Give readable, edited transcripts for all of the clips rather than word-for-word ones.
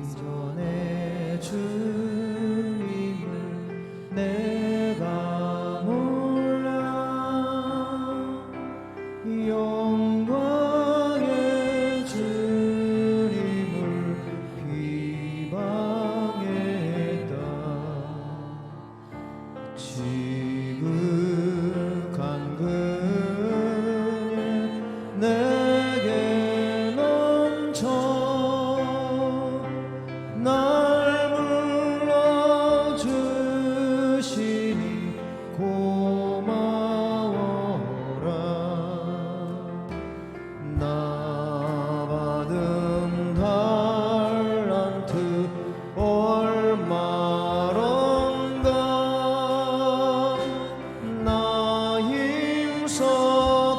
이전에 주님을 내가 몰라 영광의 주님을 비방했다. 지극한 그의 내게 넘쳐 날 불러주시니 고마워라. 나 받은 달란트 얼마런가 나 힘써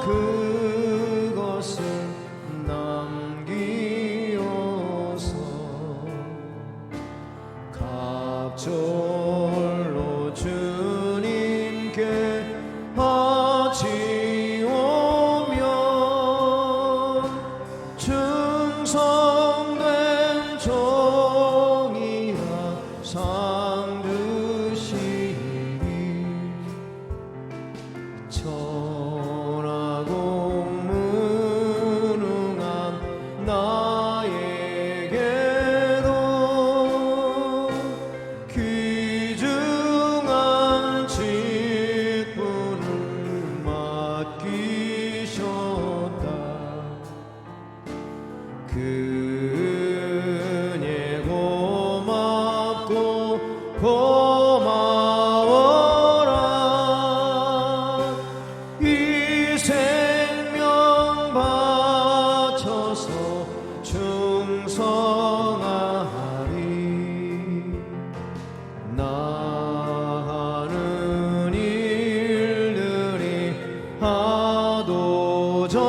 그것을 남기어서 갑절로 주님께 바치오며 충성된 종이라 상 주시니 천하고 무능한 나에게도 귀중한 직분을 맡기셨다. 그네 고맙고 고마워라. 이 생명 바쳐서 충성하리. 나 하는 일들이 하도 적어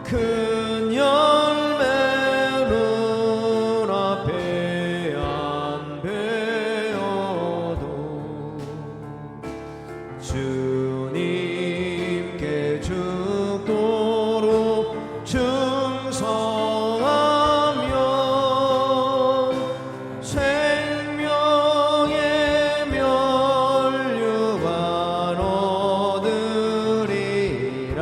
큰 열매 눈앞에 안 배어도 주님께 죽도록 충성하며 생명의 면류관 얻으리라.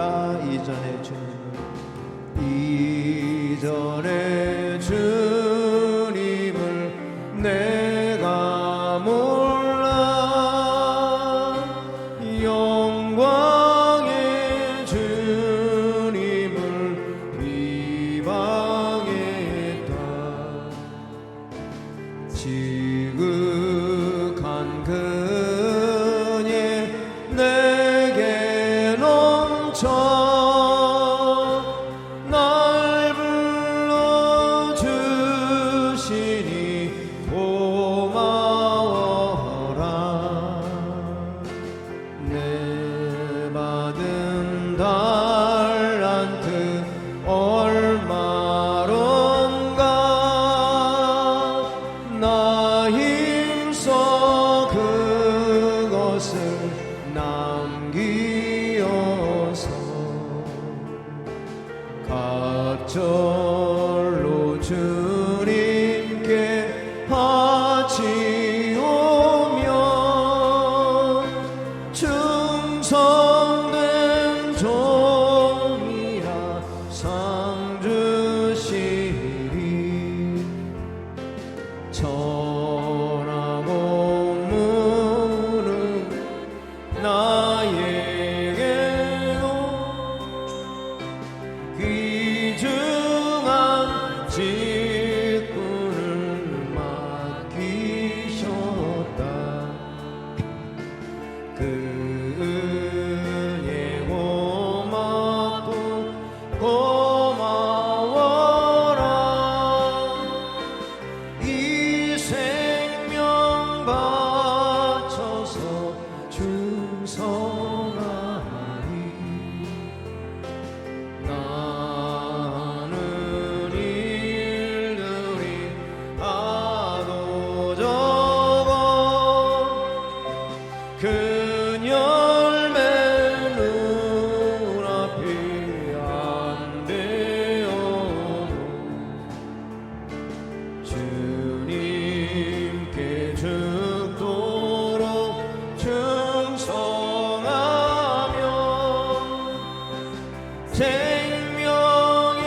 이전에 주님을 내가 몰라 영광의 주님을 비방했다. 지극한 그의 내게 넘쳐 날 불러주시니 고마워라. 내 받은 달란트 얼마런가 나 힘써 그것을 남기어서 갑절로 주님께 바치오며 충성된 종이라 상 주시리. 천하고 무능 나에게도 귀중한 지 생명의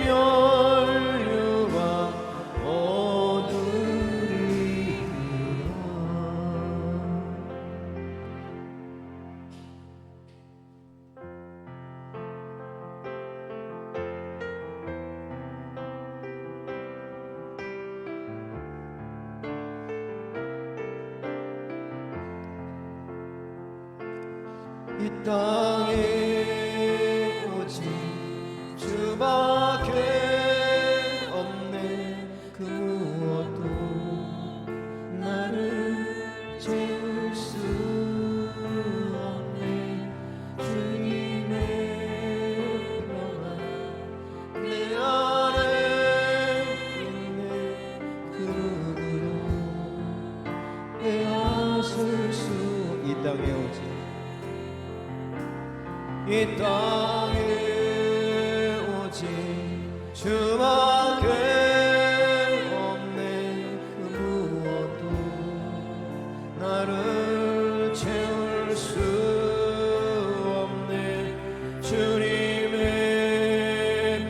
면류가 얻으리라. 이 땅에 오직 주밖에 없네. 그 무엇도 나를 채울 수 없네. 주님의 평안 내 안에 있네. 그 누구도 빼앗을 수. 이 땅에 오직 이 땅에 오직 주밖에 없네. 그 무엇도 나를 채울 수 없네. 주님의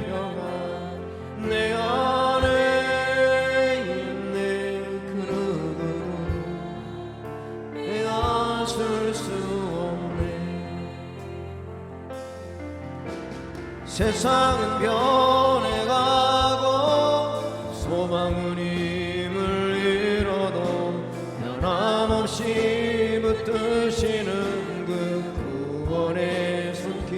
평안 내 안에 있네. 그 누구도 빼앗을 수 없네. 세상은 변해가고 소망은 힘을 잃어도 변함없이 붙드시는 그 구원의 손길.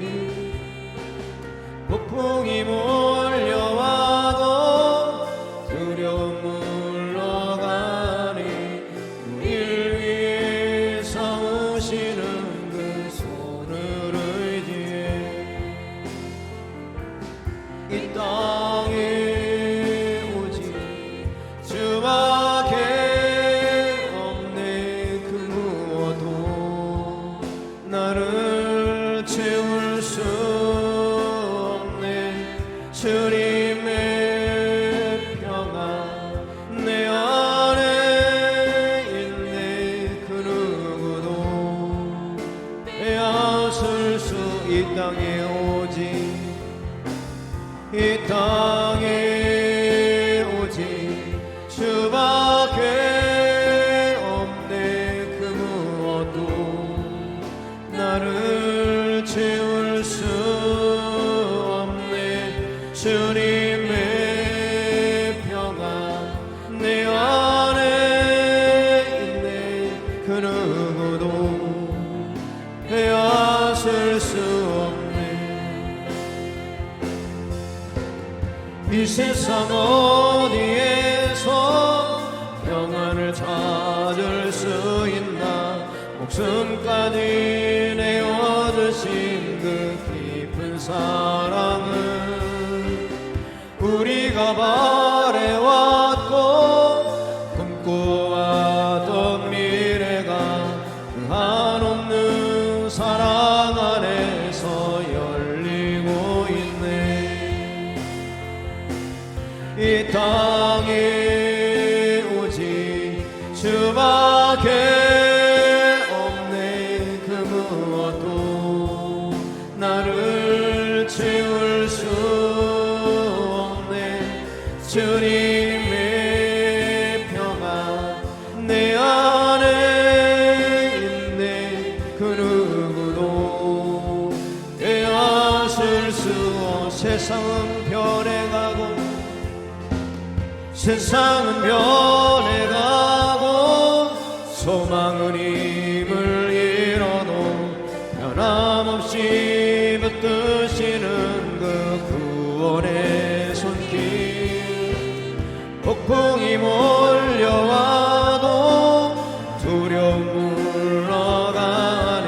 폭풍이 몰려와도 두려움 물러가니 우릴 위해 싸우시는 그 손을 의지해 이 땅에 오직 주밖에 없네. 그 무엇도 나를 채울 수 없네. 주님의 평안 내 안에 있네. 그 누구도 빼앗을 수. 이 땅에 오직 이 땅에 오직 주밖에 없네. 그 무엇도 나를 채울 수 없네. 주님의 평안 내 안에 있네. 그 누구도 빼앗을 수 없네. 이 세상 어디에서 평안을 찾을 수 있나. 목숨까지 내어주신 그 깊은 사랑은 우리가 바래왔고 꿈꿔왔던 미래가 그 한없는 사랑 안에서 열리고 있네. 이 땅에 오직 주밖에 없네. 그 무엇도 나를 채울 수 없네. 주님의 평안 내 안에 있네. 그 누구도 빼앗을 수 없네. 세상은 변해가고 세상은 변해가고 소망은 힘을 잃어도 변함없이 붙드시는 그 구원의 손길. 폭풍이 몰려와도 두려움 물러가네.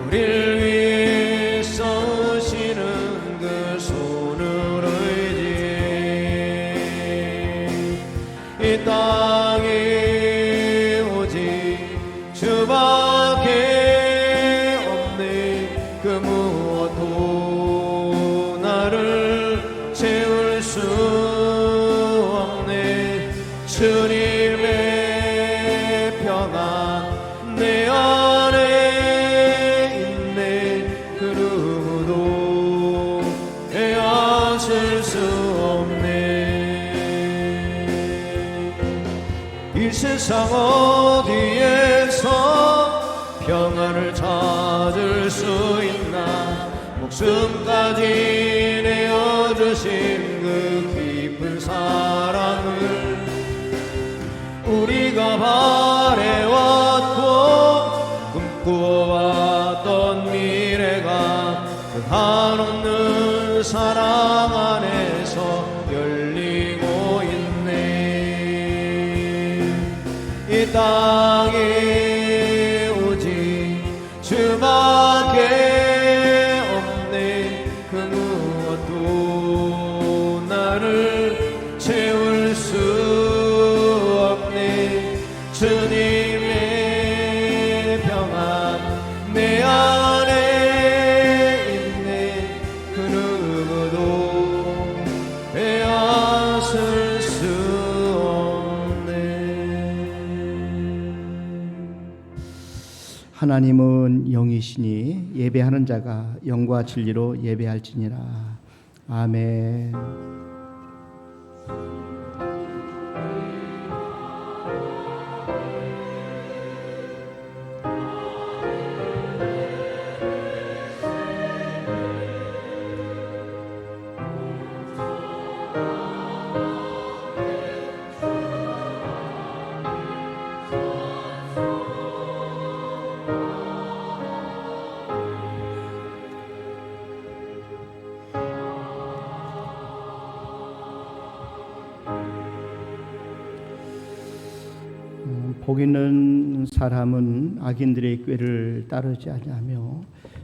우릴 위해 싸우시는 그 손을 이 땅에 오직 주밖에 없네. 그 무엇도 나를 채울 수 없네. 주님의 평안 내 안에 있네. 그 누구도 세상 어디에서 평안을 찾을 수 있나. 목숨까지 내어주신 그 깊은 사랑을 우리가 바래왔고 꿈꾸어왔던 미래가 그 한없는 사랑 안에서 열리고 있네. 이 땅에 오직 주밖에 없네. 그 무엇도 나를 채울 수 없네. 주님의 평안 내 안에 있네. 그 누구도 빼앗을 수 없네. 하나님은 영이시니 예배하는 자가 영과 진리로 예배할지니라. 아멘. 복 있는 사람은 악인들의 꾀를 따르지 아니하며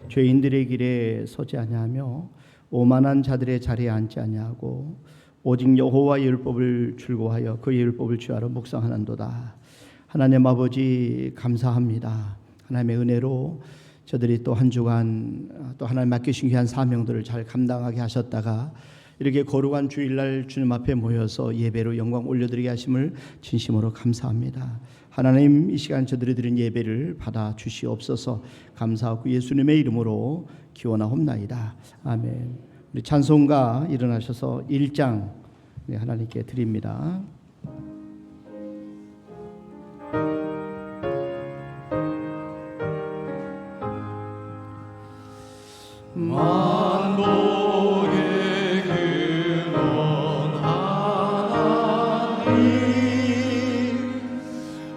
죄인들의 길에 서지 아니하며 오만한 자들의 자리에 앉지 아니하고 오직 여호와의 율법을 즐거워하여 그의 율법을 취하러 묵상하는도다. 하나님 아버지 감사합니다. 하나님의 은혜로 저들이 또 한 주간 또 하나님 맡기신 귀한 사명들을 잘 감당하게 하셨다가 이렇게 거룩한 주일날 주님 앞에 모여서 예배로 영광 올려드리게 하심을 진심으로 감사합니다. 하나님 이 시간 저들이 드린 예배를 받아 주시옵소서. 감사하고 예수님의 이름으로 기원하옵나이다. 아멘. 우리 찬송가 일어나셔서 1장 하나님께 드립니다.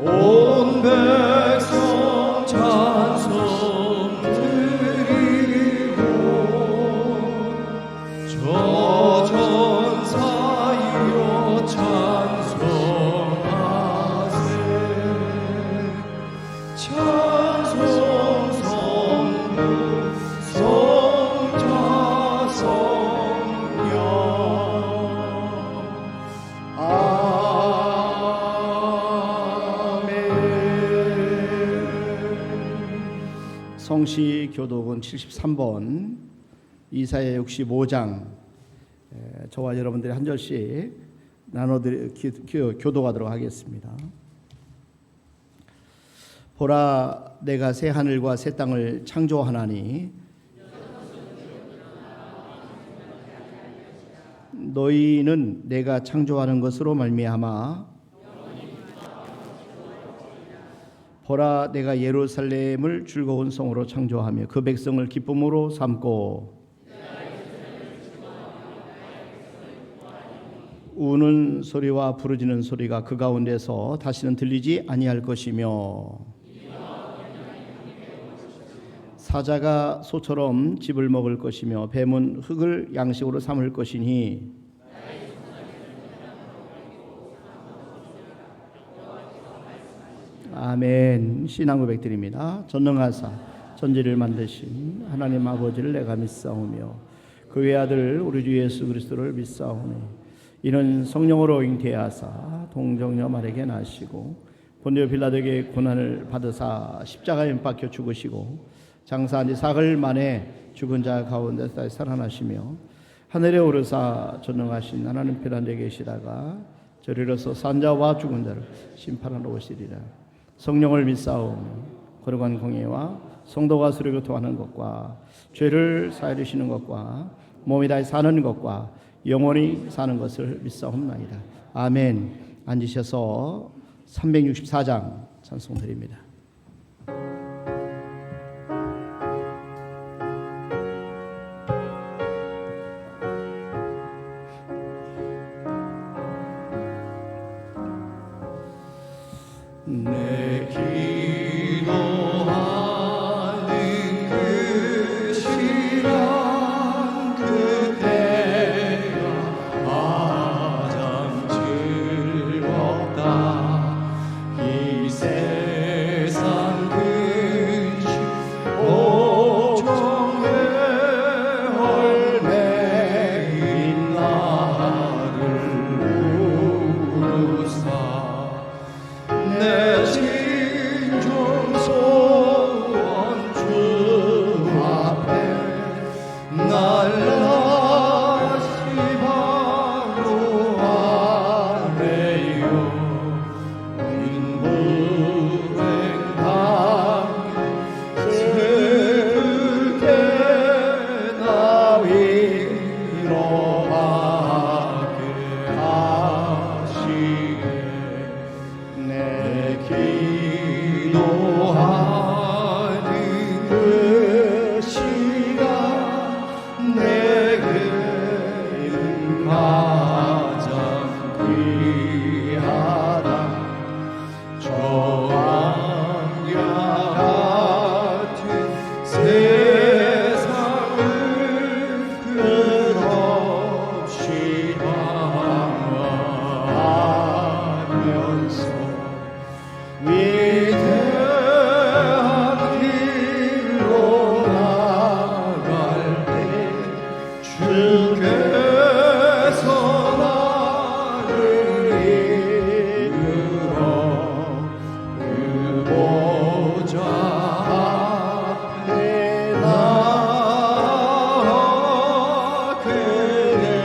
온 백성 찬송 드리고 저 전사이여 찬송하세. 찬송 성부 성자 성령 성시 교독은 73번, 이사야 65장. 저와 여러분들이 한 절씩 교독하도록 하겠습니다. 보라, 내가 새 하늘과 새 땅을 창조하나니 너희는 내가 창조하는 것으로 말미암아 보라, 내가 예루살렘을 즐거운 성으로 창조하며 그 백성을 기쁨으로 삼고 우는 소리와 부르짖는 소리가 그 가운데서 다시는 들리지 아니할 것이며 사자가 소처럼 짚을 먹을 것이며 뱀은 흙을 양식으로 삼을 것이니 아멘. 신앙 고백드립니다. 전능하사 전지를 만드신 하나님 아버지를 내가 믿사오며 그 외아들 우리 주 예수 그리스도를 믿사오니 이는 성령으로 잉태하사 동정녀 마리아에게 나시고 본디오 빌라도에게 고난을 받으사 십자가에 못 박혀 죽으시고 장사한 지 사흘 만에 죽은 자 가운데서 다시 살아나시며 하늘에 오르사 전능하신 하나님 편안에 계시다가 저리로서 산자와 죽은 자를 심판하러 오시리라. 성령을 믿사오며 거룩한 공예와 성도가 서로 교통하는 것과 죄를 사하여 주시는 것과 몸이 다해 사는 것과 영원히 사는 것을 믿사옵나이다. 아멘. 앉으셔서 364장 찬송 드립니다. 내 기도하는 그 시간 그때가 가장 즐겁다. 이 세상 근심 걱정에 얽매인 나를 우루사 내 진정 소원 주 앞에 날라시 바로 아래요. 인불행 당해 슬프게 나 위로하게 하시네. 내 기도하는 그 시간 내게는 가장 귀하다. 저 왕야 같은 세상을 끝없이 방황하면서 위대한 길로 나갈 때 주께서 나를 이끌어 그 보좌 앞에 나아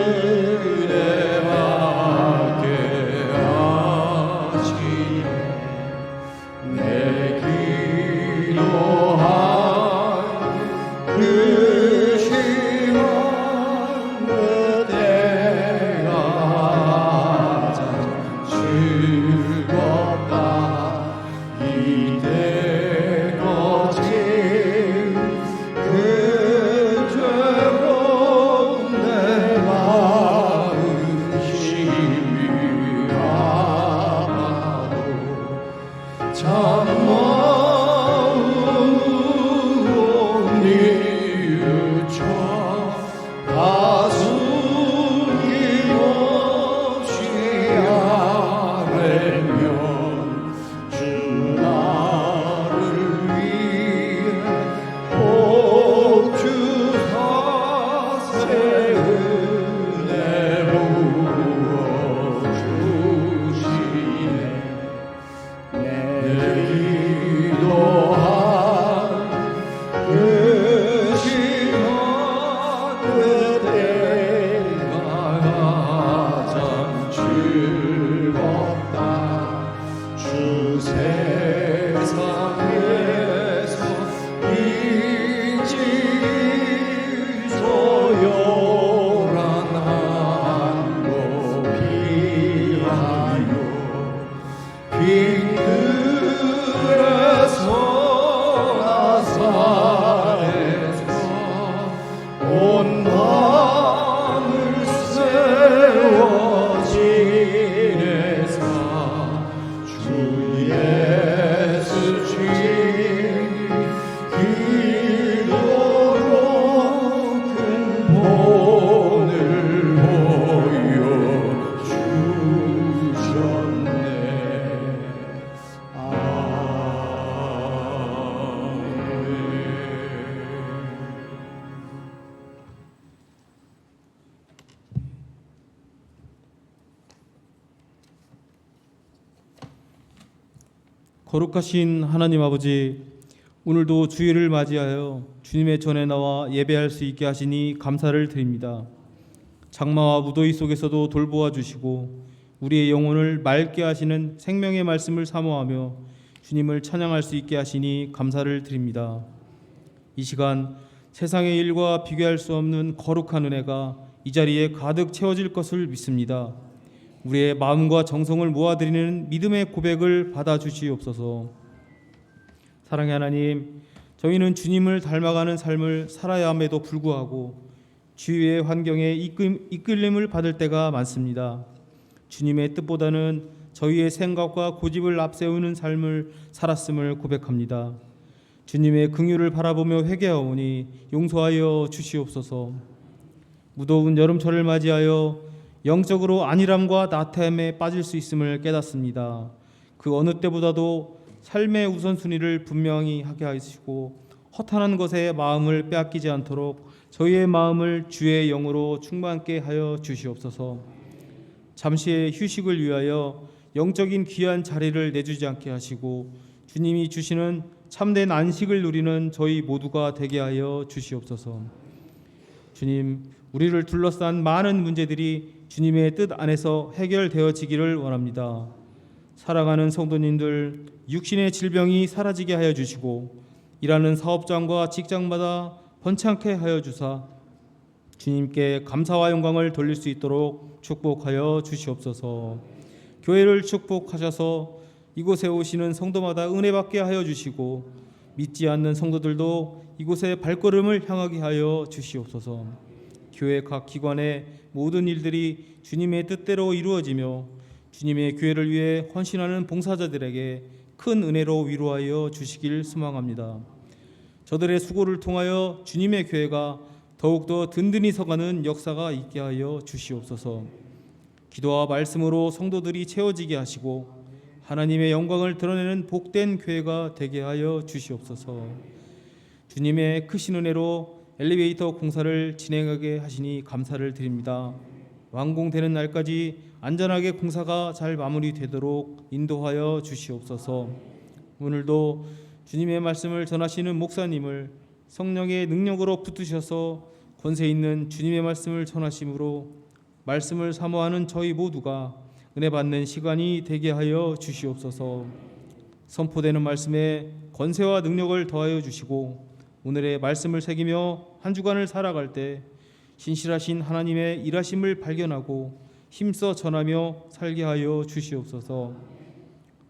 그늘에 맡게 하시네. 내 기도한 그 시간 그때가 가장 즐겁다. 이때 거친 그 죄로운 내 마음 심히 아파도 참마음 뉘우쳐 가슴이 없이 아뢰면 주 나를 위해 복 주사 새 은혜 부어주시네. 내 기도한 그 시간 그때가 가장 즐겁다. 주 세상에서 잊지 소요란 한도 피하여 빈들에서 나사에서 온 마음을 세워 지내사 주 예수 주님 기도로 큰 본을 보여주셨네. 거룩하신 하나님 아버지, 오늘도 주일을 맞이하여 주님의 전에 나와 예배할 수 있게 하시니 감사를 드립니다. 장마와 무더위 속에서도 돌보아 주시고 우리의 영혼을 맑게 하시는 생명의 말씀을 사모하며 주님을 찬양할 수 있게 하시니 감사를 드립니다. 이 시간 세상의 일과 비교할 수 없는 거룩한 은혜가 이 자리에 가득 채워질 것을 믿습니다. 우리의 마음과 정성을 모아드리는 믿음의 고백을 받아주시옵소서. 사랑의 하나님, 저희는 주님을 닮아가는 삶을 살아야 함에도 불구하고 주위의 환경에 이끌림을 받을 때가 많습니다. 주님의 뜻보다는 저희의 생각과 고집을 앞세우는 삶을 살았음을 고백합니다. 주님의 긍휼을 바라보며 회개하오니 용서하여 주시옵소서. 무더운 여름철을 맞이하여 영적으로 안일함과 나태함에 빠질 수 있음을 깨닫습니다. 그 어느 때보다도 삶의 우선순위를 분명히 하게 하시고 허탄한 것에 마음을 빼앗기지 않도록 저희의 마음을 주의 영으로 충만케 하여 주시옵소서. 잠시의 휴식을 위하여 영적인 귀한 자리를 내주지 않게 하시고 주님이 주시는 참된 안식을 누리는 저희 모두가 되게 하여 주시옵소서. 주님, 우리를 둘러싼 많은 문제들이 주님의 뜻 안에서 해결되어지기를 원합니다. 사랑하는 성도님들, 육신의 질병이 사라지게 하여 주시고 일하는 사업장과 직장마다 번창케 하여 주사 주님께 감사와 영광을 돌릴 수 있도록 축복하여 주시옵소서. 교회를 축복하셔서 이곳에 오시는 성도마다 은혜 받게 하여 주시고 믿지 않는 성도들도 이곳에 발걸음을 향하게 하여 주시옵소서. 교회 각 기관의 모든 일들이 주님의 뜻대로 이루어지며 주님의 교회를 위해 헌신하는 봉사자들에게 큰 은혜로 위로하여 주시길 소망합니다. 저들의 수고를 통하여 주님의 교회가 더욱더 든든히 서가는 역사가 있게 하여 주시옵소서. 기도와 말씀으로 성도들이 채워지게 하시고 하나님의 영광을 드러내는 복된 교회가 되게 하여 주시옵소서. 주님의 크신 은혜로 엘리베이터 공사를 진행하게 하시니 감사를 드립니다. 완공되는 날까지 안전하게 공사가 잘 마무리되도록 인도하여 주시옵소서. 오늘도 주님의 말씀을 전하시는 목사님을 성령의 능력으로 붙드셔서 권세 있는 주님의 말씀을 전하심으로 말씀을 사모하는 저희 모두가 은혜 받는 시간이 되게 하여 주시옵소서. 선포되는 말씀에 권세와 능력을 더하여 주시고 오늘의 말씀을 새기며 한 주간을 살아갈 때 신실하신 하나님의 일하심을 발견하고 힘써 전하며 살게 하여 주시옵소서.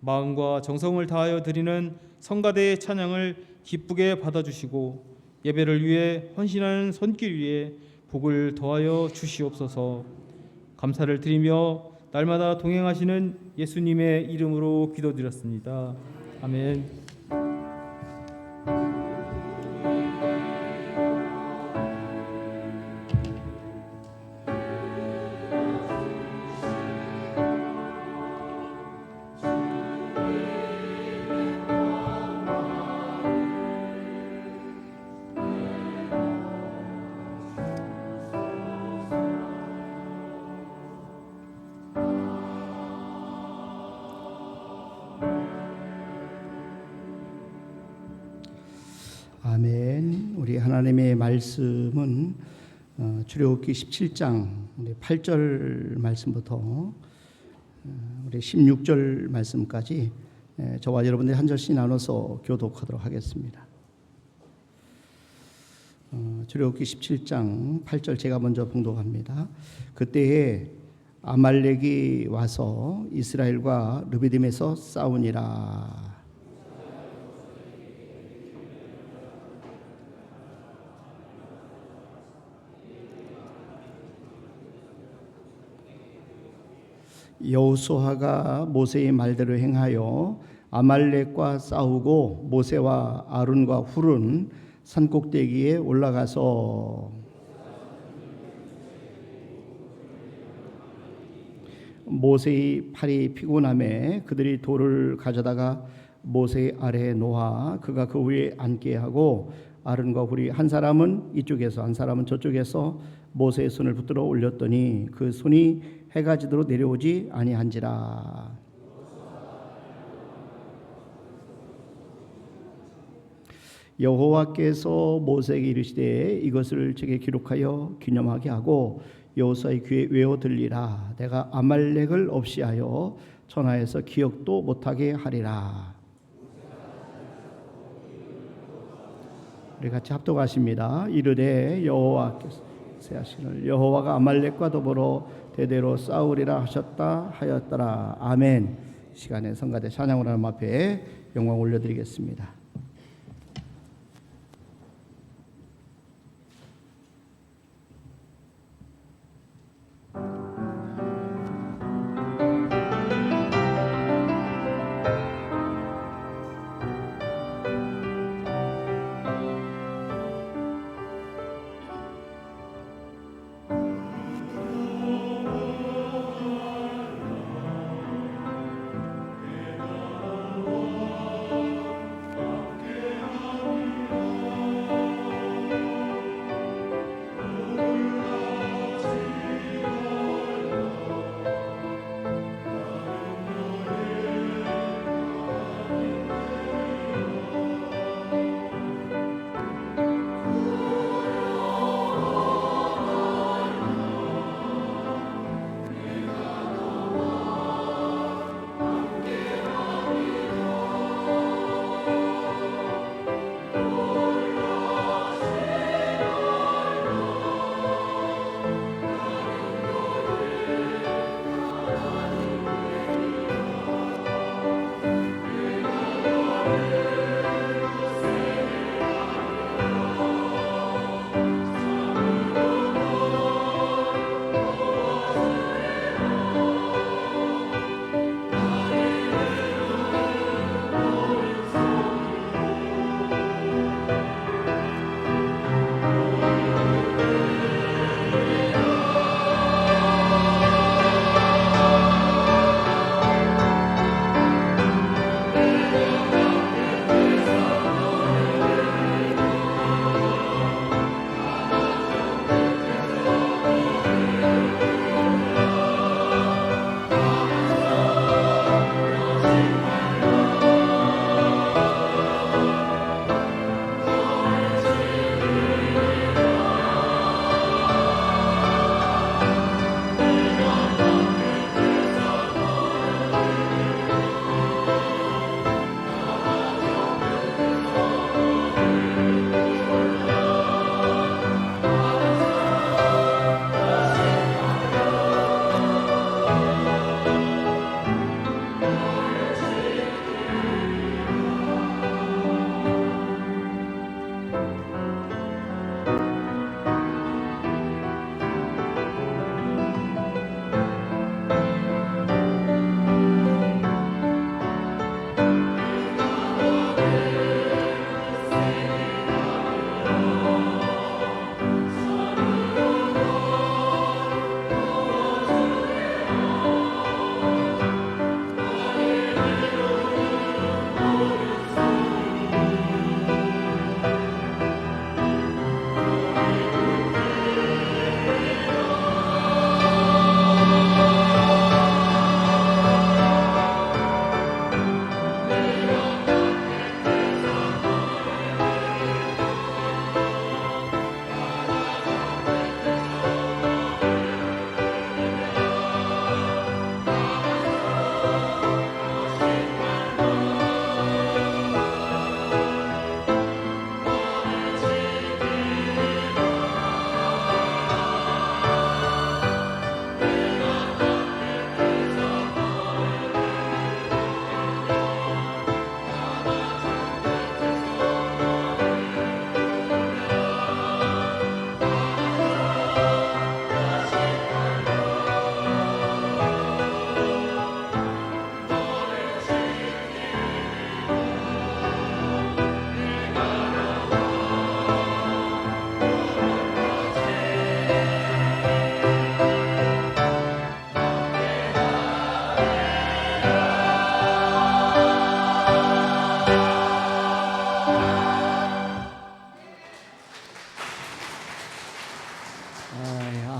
마음과 정성을 다하여 드리는 성가대의 찬양을 기쁘게 받아주시고 예배를 위해 헌신하는 손길 위에 복을 더하여 주시옵소서. 감사를 드리며 날마다 동행하시는 예수님의 이름으로 기도드렸습니다. 아멘. 아멘. 우리 하나님의 말씀은 출애굽기 17장 8절 말씀부터 우리 16절 말씀까지 저와 여러분들이 한 절씩 나눠서 교독하도록 하겠습니다. 출애굽기 17장 8절 제가 먼저 봉독합니다. 그때에 아말렉이 와서 이스라엘과 르비딤에서 싸우니라. 여호수아가 모세의 말대로 행하여 아말렉과 싸우고 모세와 아론과 훌은 산꼭대기에 올라가서 모세의 팔이 피곤함에 그들이 돌을 가져다가 모세 아래에 놓아 그가 그 위에 앉게 하고 아론과 훌이 한 사람은 이쪽에서 한 사람은 저쪽에서 모세의 손을 붙들어 올렸더니 그 손이 해가 지도록 내려오지 아니한지라. 여호와께서 모세에게 이르시되 이것을 책에 기록하여 기념하게 하고 여호수아의 귀에 외워 들리라. 내가 아말렉을 없이하여 천하에서 기억도 못하게 하리라. 우리 같이 합독하십니다. 이르되 여호와께서 맹세하시기를 여호와가 아말렉과 더불어 대대로 싸우리라 하셨다 하였더라. 아멘. 이 시간에 성가대 찬양을 하나님 앞에 영광 올려드리겠습니다.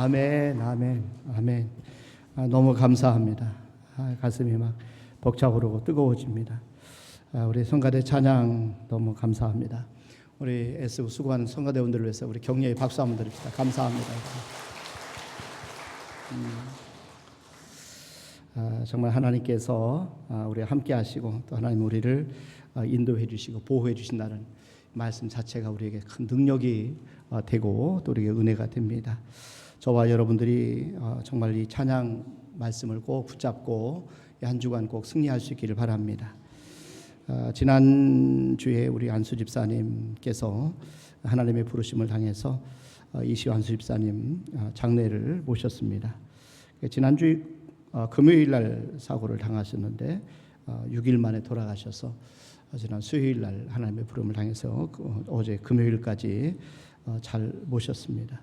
아멘, 아멘, 아멘. 너무 감사합니다. 가슴이 막 벅차오르고 뜨거워집니다. 우리 성가대 찬양 너무 감사합니다. 우리 애쓰고 수고하는 성가대원들을 위해서 우리 격려의 박수 한번 드립시다. 감사합니다. 정말 하나님께서 우리 함께 하시고 또 하나님 우리를 인도해 주시고 보호해 주신다는 말씀 자체가 우리에게 큰 능력이 되고 또 우리에게 은혜가 됩니다. 저와 여러분들이 정말 이 찬양 말씀을 꼭 붙잡고 한 주간 꼭 승리할 수 있기를 바랍니다. 지난주에 우리 안수 집사님께서 하나님의 부르심을 당해서 이시호 안수 집사님 장례를 모셨습니다. 지난주 금요일 날 사고를 당하셨는데 6일 만에 돌아가셔서 지난 수요일 날 하나님의 부름을 당해서 어제 금요일까지 잘 모셨습니다.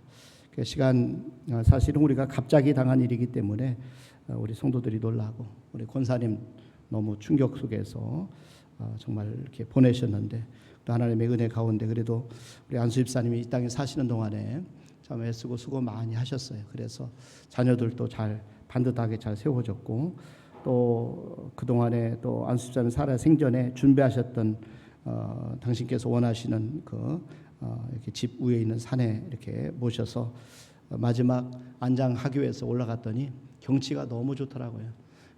그 시간 사실은 우리가 갑자기 당한 일이기 때문에 우리 성도들이 놀라고 우리 권사님 너무 충격 속에서 정말 이렇게 보내셨는데 또 하나님의 은혜 가운데 그래도 우리 안수 집사님이 이 땅에 사시는 동안에 참 애쓰고 수고 많이 하셨어요. 그래서 자녀들도 잘 반듯하게 잘 세워졌고 또 그동안에 또 안수 집사님 살아 생전에 준비하셨던 당신께서 원하시는 이렇게 집 위에 있는 산에 이렇게 모셔서 마지막 안장하교에서 올라갔더니 경치가 너무 좋더라고요.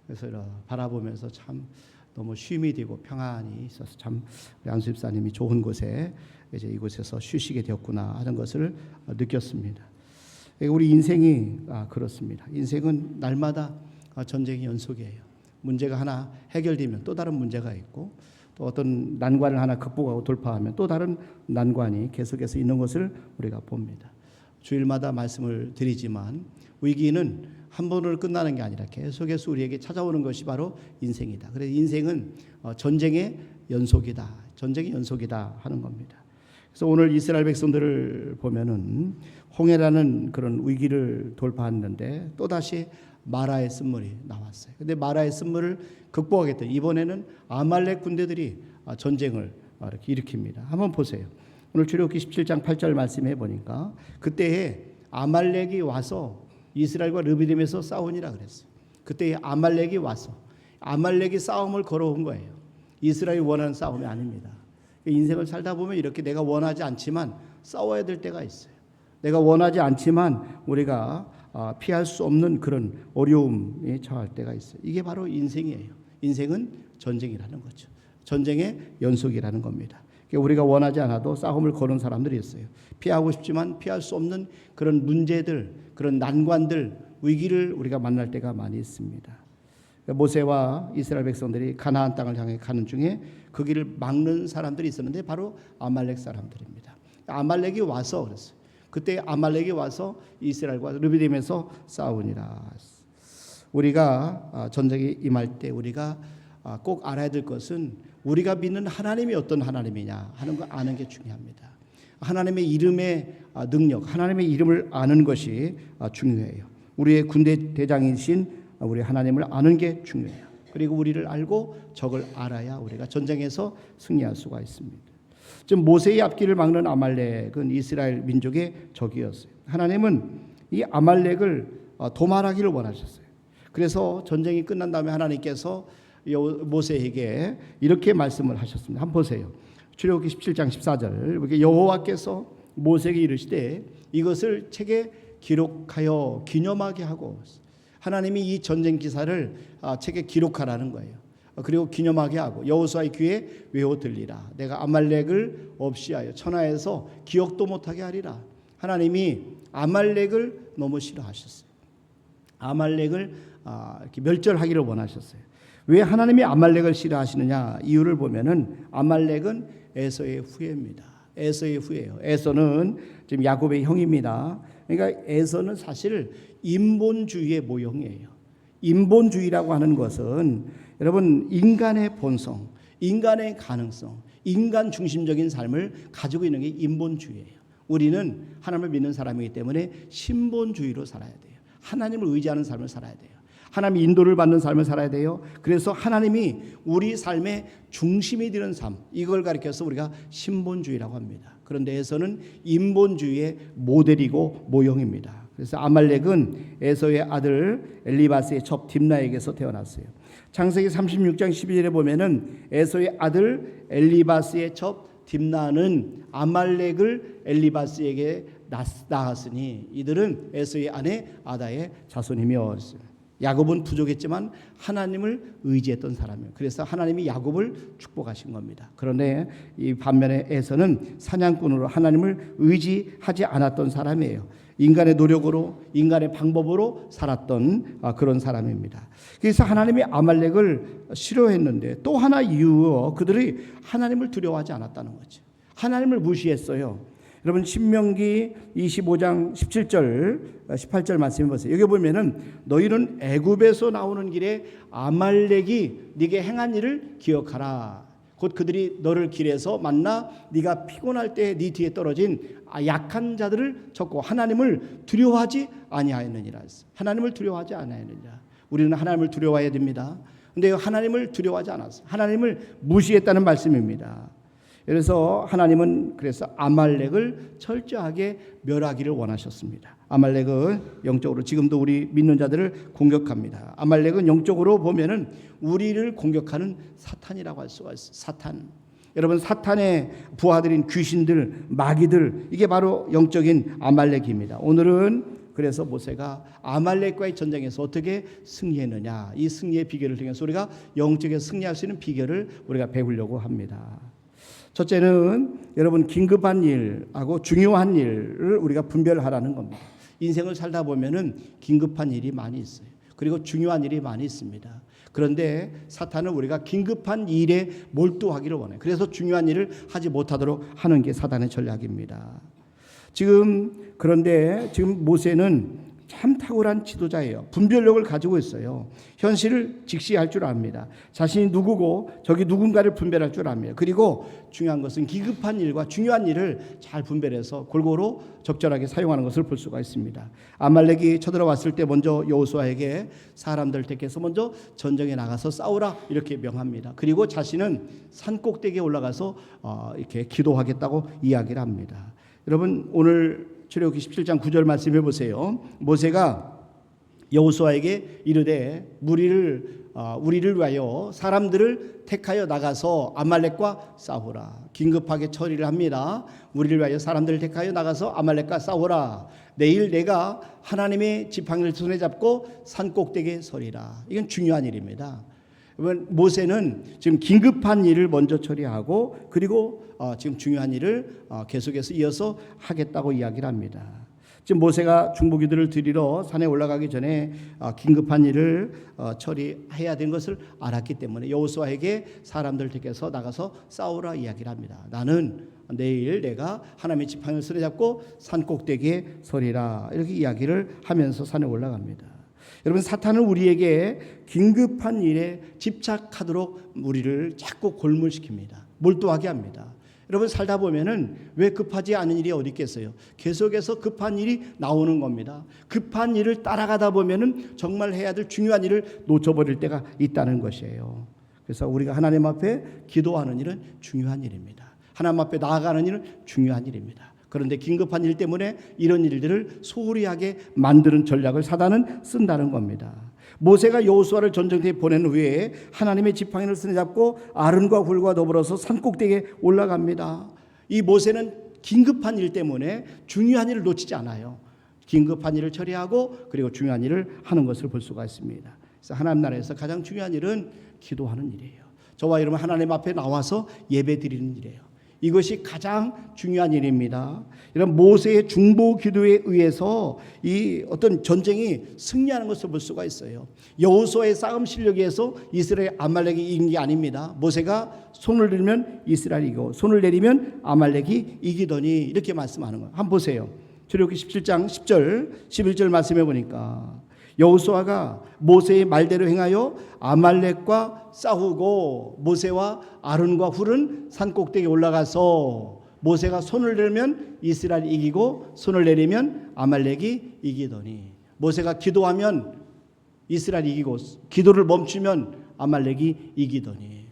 그래서 바라보면서 참 너무 쉼이 되고 평안이 있어서 참 안수 집사님이 좋은 곳에 이제 이곳에서 쉬시게 되었구나 하는 것을 느꼈습니다. 우리 인생이 그렇습니다. 인생은 날마다 전쟁의 연속이에요. 문제가 하나 해결되면 또 다른 문제가 있고 또 어떤 난관을 하나 극복하고 돌파하면 또 다른 난관이 계속해서 있는 것을 우리가 봅니다. 주일마다 말씀을 드리지만 위기는 한 번으로 끝나는 게 아니라 계속해서 우리에게 찾아오는 것이 바로 인생이다. 그래서 인생은 전쟁의 연속이다. 전쟁의 연속이다 하는 겁니다. 그래서 오늘 이스라엘 백성들을 보면은 홍해라는 그런 위기를 돌파했는데 또다시 마라의 쓴물이 나왔어요. 근데 마라의 쓴물을 극복하겠다. 이번에는 아말렉 군대들이 전쟁을 이렇게 일으킵니다. 한번 보세요. 오늘 출애굽기 17장 8절 말씀해 보니까 그때에 아말렉이 와서 이스라엘과 르비딤에서 싸우니라 그랬어요. 그때에 아말렉이 와서 아말렉이 싸움을 걸어온 거예요. 이스라엘이 원하는 싸움이 아닙니다. 인생을 살다 보면 이렇게 내가 원하지 않지만 싸워야 될 때가 있어요. 내가 원하지 않지만 우리가 피할 수 없는 그런 어려움에 처할 때가 있어요. 이게 바로 인생이에요. 인생은 전쟁이라는 거죠. 전쟁의 연속이라는 겁니다. 우리가 원하지 않아도 싸움을 거는 사람들이 있어요. 피하고 싶지만 피할 수 없는 그런 문제들, 그런 난관들, 위기를 우리가 만날 때가 많이 있습니다. 모세와 이스라엘 백성들이 가나안 땅을 향해 가는 중에 그 길을 막는 사람들이 있었는데 바로 아말렉 사람들입니다. 아말렉이 와서 그랬어요. 그때 아말렉이 와서 이스라엘과 르비딤에서 싸우니라. 우리가 전쟁에 임할 때 우리가 꼭 알아야 될 것은 우리가 믿는 하나님이 어떤 하나님이냐 하는 거 아는 게 중요합니다. 하나님의 이름의 능력, 하나님의 이름을 아는 것이 중요해요. 우리의 군대 대장이신 우리 하나님을 아는 게 중요해요. 그리고 우리를 알고 적을 알아야 우리가 전쟁에서 승리할 수가 있습니다. 지금 모세의 앞길을 막는 아말렉은 이스라엘 민족의 적이었어요. 하나님은 이 아말렉을 도말하기를 원하셨어요. 그래서 전쟁이 끝난 다음에 하나님께서 모세에게 이렇게 말씀을 하셨습니다. 한번 보세요. 출애굽기 17장 14절 여호와께서 모세에게 이르시되 이것을 책에 기록하여 기념하게 하고 하나님이 이 전쟁 기사를 책에 기록하라는 거예요. 그리고 기념하게 하고 여호수아의 귀에 외워 들리라. 내가 아말렉을 없이하여 천하에서 기억도 못하게 하리라. 하나님이 아말렉을 너무 싫어하셨어요. 아말렉을 이렇게 멸절하기를 원하셨어요. 왜 하나님이 아말렉을 싫어하시느냐? 이유를 보면은 아말렉은 에서의 후예입니다. 에서의 후예예요. 에서는 지금 야곱의 형입니다. 그러니까 에서는 사실 인본주의의 모형이에요. 인본주의라고 하는 것은 여러분 인간의 본성, 인간의 가능성, 인간 중심적인 삶을 가지고 있는 게 인본주의예요. 우리는 하나님을 믿는 사람이기 때문에 신본주의로 살아야 돼요. 하나님을 의지하는 삶을 살아야 돼요. 하나님 인도를 받는 삶을 살아야 돼요. 그래서 하나님이 우리 삶의 중심이 되는 삶, 이걸 가리켜서 우리가 신본주의라고 합니다. 그런데 에서는 인본주의의 모델이고 모형입니다. 그래서 아말렉은 에서의 아들 엘리바스의 첩 딥나에게서 태어났어요. 창세기 36장 12절에 보면은 에서의 아들 엘리바스의 첩 딥나는 아말렉을 엘리바스에게 낳았으니 이들은 에서의 아내 아다의 자손이며 야곱은 부족했지만 하나님을 의지했던 사람이에요. 그래서 하나님이 야곱을 축복하신 겁니다. 그런데 이 반면에 에서는 사냥꾼으로 하나님을 의지하지 않았던 사람이에요. 인간의 노력으로, 인간의 방법으로 살았던 그런 사람입니다. 그래서 하나님이 아말렉을 싫어했는데 또 하나 이유, 그들이 하나님을 두려워하지 않았다는 거죠. 하나님을 무시했어요. 여러분 신명기 25장 17절 18절 말씀해 보세요. 여기 보면은 너희는 애굽에서 나오는 길에 아말렉이 네게 행한 일을 기억하라. 곧 그들이 너를 길에서 만나 네가 피곤할 때 네 뒤에 떨어진 약한 자들을 쳤고 하나님을 두려워하지 아니하였느니라. 하나님을 두려워하지 아니하였느니라. 우리는 하나님을 두려워해야 됩니다. 근데 하나님을 두려워하지 않았어요. 하나님을 무시했다는 말씀입니다. 그래서 하나님은 그래서 아말렉을 철저하게 멸하기를 원하셨습니다. 아말렉은 영적으로 지금도 우리 믿는 자들을 공격합니다. 아말렉은 영적으로 보면은 우리를 공격하는 사탄이라고 할 수가 있어요. 사탄. 여러분 사탄의 부하들인 귀신들, 마귀들, 이게 바로 영적인 아말렉입니다. 오늘은 그래서 모세가 아말렉과의 전쟁에서 어떻게 승리했느냐, 이 승리의 비결을 통해서 우리가 영적에 승리할 수 있는 비결을 우리가 배우려고 합니다. 첫째는 여러분 긴급한 일하고 중요한 일을 우리가 분별하라는 겁니다. 인생을 살다 보면은 긴급한 일이 많이 있어요. 그리고 중요한 일이 많이 있습니다. 그런데 사탄은 우리가 긴급한 일에 몰두하기를 원해요. 그래서 중요한 일을 하지 못하도록 하는 게 사탄의 전략입니다. 그런데 지금 모세는 참 탁월한 지도자예요. 분별력을 가지고 있어요. 현실을 직시할 줄 압니다. 자신이 누구고 저기 누군가를 분별할 줄 압니다. 그리고 중요한 것은 기급한 일과 중요한 일을 잘 분별해서 골고루 적절하게 사용하는 것을 볼 수가 있습니다. 아말렉이 쳐들어왔을 때 먼저 여호수아에게 사람들 택해서 먼저 전쟁에 나가서 싸우라 이렇게 명합니다. 그리고 자신은 산 꼭대기에 올라가서 이렇게 기도하겠다고 이야기를 합니다. 여러분 오늘 출애굽기 17장 9절 말씀해 보세요. 모세가 여호수아에게 이르되 우리를 위하여 사람들을 택하여 나가서 아말렉과 싸우라. 긴급하게 처리를 합니다. 우리를 위하여 사람들을 택하여 나가서 아말렉과 싸우라. 내일 내가 하나님의 지팡이를 손에 잡고 산 꼭대기에 서리라. 이건 중요한 일입니다. 모세는 지금 긴급한 일을 먼저 처리하고 그리고 지금 중요한 일을 계속해서 이어서 하겠다고 이야기를 합니다. 지금 모세가 중보기도를 드리러 산에 올라가기 전에 긴급한 일을 처리해야 된 것을 알았기 때문에 여호수아에게 사람들 택해서 나가서 싸우라 이야기를 합니다. 나는 내일 내가 하나님의 지팡이를 손에 잡고 산 꼭대기에 서리라 이렇게 이야기를 하면서 산에 올라갑니다. 여러분 사탄은 우리에게 긴급한 일에 집착하도록 우리를 자꾸 골몰시킵니다. 몰두하게 합니다. 여러분 살다 보면은 왜 급하지 않은 일이 어디 있겠어요? 계속해서 급한 일이 나오는 겁니다. 급한 일을 따라가다 보면은 정말 해야 될 중요한 일을 놓쳐버릴 때가 있다는 것이에요. 그래서 우리가 하나님 앞에 기도하는 일은 중요한 일입니다. 하나님 앞에 나아가는 일은 중요한 일입니다. 그런데 긴급한 일 때문에 이런 일들을 소홀히 하게 만드는 전략을 사단은 쓴다는 겁니다. 모세가 여호수아를 전쟁터에 보낸 후에 하나님의 지팡이를 손에 잡고 아른과 훌과 더불어서 산꼭대기에 올라갑니다. 이 모세는 긴급한 일 때문에 중요한 일을 놓치지 않아요. 긴급한 일을 처리하고 그리고 중요한 일을 하는 것을 볼 수가 있습니다. 그래서 하나님 나라에서 가장 중요한 일은 기도하는 일이에요. 저와 여러분 하나님 앞에 나와서 예배 드리는 일이에요. 이것이 가장 중요한 일입니다. 이런 모세의 중보 기도에 의해서 이 어떤 전쟁이 승리하는 것을 볼 수가 있어요. 여호수아의 싸움 실력에 의해서 이스라엘 아말렉이 이긴 게 아닙니다. 모세가 손을 들면 이스라엘이 이기고 손을 내리면 아말렉이 이기더니 이렇게 말씀하는 거예요. 한번 보세요. 출애굽기 17장 10절 11절 말씀해 보니까 여호수아가 모세의 말대로 행하여 아말렉과 싸우고 모세와 아론과 훌은 산 꼭대기에 올라가서 모세가 손을 들면 이스라엘이 이기고 손을 내리면 아말렉이 이기더니 모세가 기도하면 이스라엘이 이기고 기도를 멈추면 아말렉이 이기더니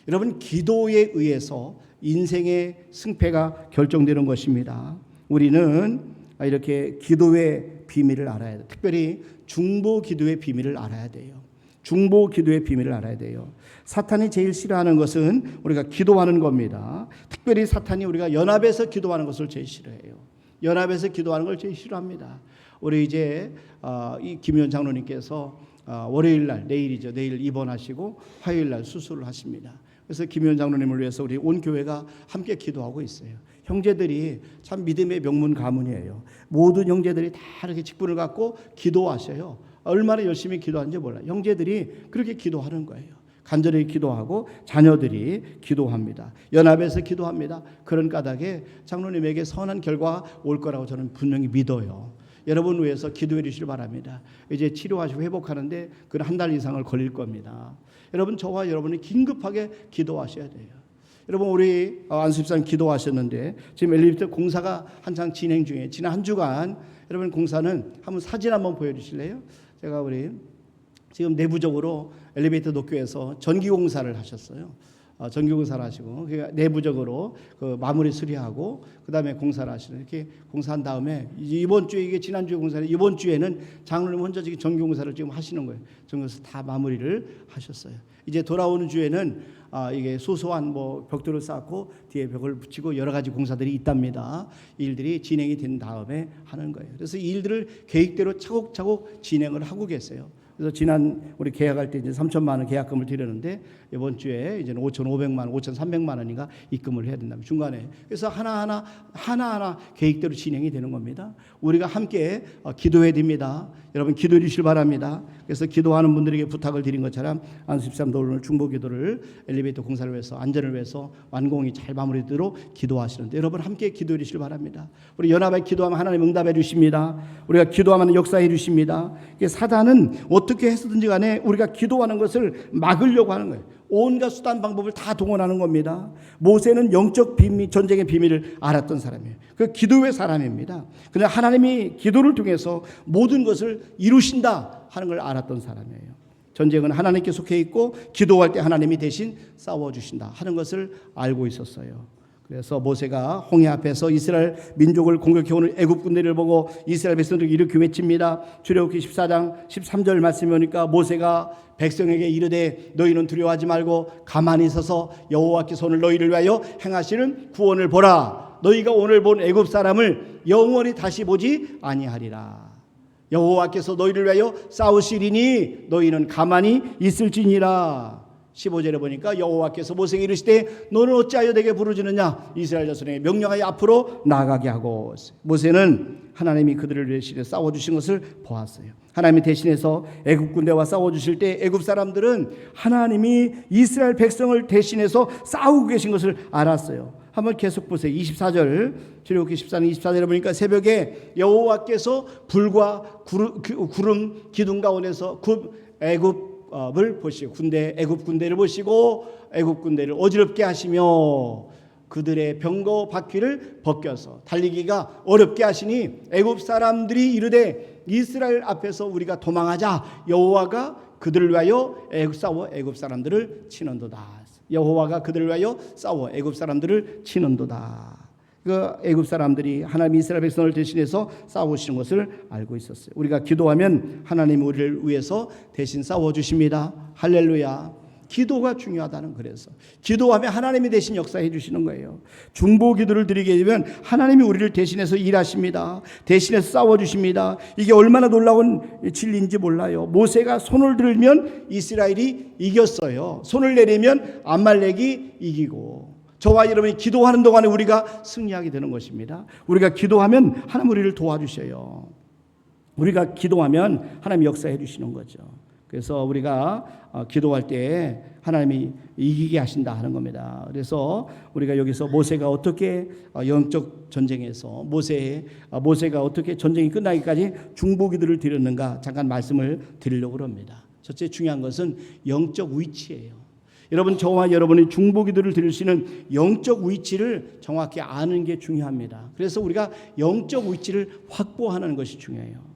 여러분 기도에 의해서 인생의 승패가 결정되는 것입니다. 우리는 이렇게 기도의 비밀을 알아야 돼요. 특별히 중보 기도의 비밀을 알아야 돼요. 중보 기도의 비밀을 알아야 돼요. 사탄이 제일 싫어하는 것은 우리가 기도하는 겁니다. 특별히 사탄이 우리가 연합해서 기도하는 것을 제일 싫어해요. 연합해서 기도하는 걸 제일 싫어합니다. 우리 이제 이 김현 장로님께서 월요일 날, 내일이죠. 내일 입원하시고 화요일 날 수술을 하십니다. 그래서 김현 장로님을 위해서 우리 온 교회가 함께 기도하고 있어요. 형제들이 참 믿음의 명문 가문이에요. 모든 형제들이 다 이렇게 직분을 갖고 기도하셔요. 얼마나 열심히 기도하는지 몰라요. 형제들이 그렇게 기도하는 거예요. 간절히 기도하고 자녀들이 기도합니다. 연합해서 기도합니다. 그런 까닭에 장로님에게 선한 결과가 올 거라고 저는 분명히 믿어요. 여러분 위해서 기도해 주시길 바랍니다. 이제 치료하시고 회복하는데 그건 한 달 이상을 걸릴 겁니다. 여러분, 저와 여러분이 긴급하게 기도하셔야 돼요. 여러분, 우리 안수집사님 기도하셨는데 지금 엘리베이터 공사가 한창 진행 중이에요. 지난 한 주간 여러분 공사는 한번 사진 한번 보여주실래요? 제가 우리 지금 내부적으로 엘리베이터 녹교에서 전기공사를 하셨어요. 전기공사를 하시고 내부적으로 그 마무리 수리하고 그다음에 공사를 하시는, 이렇게 공사한 다음에 이번 주에, 이게 지난주에 공사는 이번 주에는 장로님 혼자 지금 전기공사를 지금 하시는 거예요. 전기공사 다 마무리를 하셨어요. 이제 돌아오는 주에는 이게 소소한 뭐 벽돌을 쌓고 뒤에 벽을 붙이고 여러 가지 공사들이 있답니다. 이 일들이 진행이 된 다음에 하는 거예요. 그래서 이 일들을 계획대로 차곡차곡 진행을 하고 계세요. 그래서 지난 우리 계약할 때 이제 3천만 원 계약금을 드렸는데 이번 주에 이제는 5,500만 원, 5,300만 원인가 입금을 해야 된다면 중간에. 그래서 하나하나 계획대로 진행이 되는 겁니다. 우리가 함께 기도해야 됩니다. 여러분 기도해 주시길 바랍니다. 그래서 기도하는 분들에게 부탁을 드린 것처럼 안수집사님도 오늘 중보기도를 엘리베이터 공사를 위해서, 안전을 위해서 완공이 잘 마무리되도록 기도하시는데 여러분 함께 기도해 주시길 바랍니다. 우리 연합에 기도하면 하나님 응답해 주십니다. 우리가 기도하면 역사해 주십니다. 사단은 어떻게 해서든지 간에 우리가 기도하는 것을 막으려고 하는 거예요. 온갖 수단 방법을 다 동원하는 겁니다. 모세는 영적 비밀, 전쟁의 비밀을 알았던 사람이에요. 그 기도의 사람입니다. 그냥 하나님이 기도를 통해서 모든 것을 이루신다 하는 걸 알았던 사람이에요. 전쟁은 하나님께 속해 있고 기도할 때 하나님이 대신 싸워주신다 하는 것을 알고 있었어요. 그래서 모세가 홍해 앞에서 이스라엘 민족을 공격해오는 애굽 군대를 보고 이스라엘 백성들이 이렇게 외칩니다. 출애굽기 14장 13절 말씀이 오니까 모세가 백성에게 이르되 너희는 두려워하지 말고 가만히 서서 여호와께서 오늘 너희를 위하여 행하시는 구원을 보라. 너희가 오늘 본 애굽 사람을 영원히 다시 보지 아니하리라. 여호와께서 너희를 위하여 싸우시리니 너희는 가만히 있을지니라. 15절에 보니까 여호와께서 모세에게 이르시되 너는 어찌하여 내게 부르짖느냐. 이스라엘 자손에게 명령하여 앞으로 나아가게 하고. 모세는 하나님이 그들을 대신해 싸워주신 것을 보았어요. 하나님이 대신해서 애굽 군대와 싸워주실 때 애굽 사람들은 하나님이 이스라엘 백성을 대신해서 싸우고 계신 것을 알았어요. 한번 계속 보세요. 24절, 출애굽기 14장 24절에 보니까 새벽에 여호와께서 불과 구름 기둥 가운데서 애굽을 보시고 애굽 군대를 보시고 애굽 군대를 어지럽게 하시며 그들의 병거 바퀴를 벗겨서 달리기가 어렵게 하시니 애굽 사람들이 이르되 이스라엘 앞에서 우리가 도망하자. 여호와가 그들을 위하여 싸워 애굽 사람들을 치는도다. 여호와가 그들을 위하여 싸워 애굽 사람들을 치는도다. 그 애굽 사람들이 하나님 이스라엘 백성을 대신해서 싸우시는 것을 알고 있었어요. 우리가 기도하면 하나님 우리를 위해서 대신 싸워 주십니다. 할렐루야. 기도가 중요하다는, 그래서 기도하면 하나님이 대신 역사해 주시는 거예요. 중보 기도를 드리게 되면 하나님이 우리를 대신해서 일하십니다. 대신해서 싸워 주십니다. 이게 얼마나 놀라운 진리인지 몰라요. 모세가 손을 들면 이스라엘이 이겼어요. 손을 내리면 암말렉이 이기고, 저와 여러분이 기도하는 동안에 우리가 승리하게 되는 것입니다. 우리가 기도하면 하나님 우리를 도와주셔요. 우리가 기도하면 하나님이 역사해 주시는 거죠. 그래서 우리가 기도할 때 하나님이 이기게 하신다 하는 겁니다. 그래서 우리가 여기서 모세가 어떻게 영적 전쟁에서 모세가 어떻게 전쟁이 끝나기까지 중보기도를 드렸는가 잠깐 말씀을 드리려고 합니다. 첫째 중요한 것은 영적 위치예요. 여러분, 저와 여러분이 중보기도를 드릴 수 있는 영적 위치를 정확히 아는 게 중요합니다. 그래서 우리가 영적 위치를 확보하는 것이 중요해요.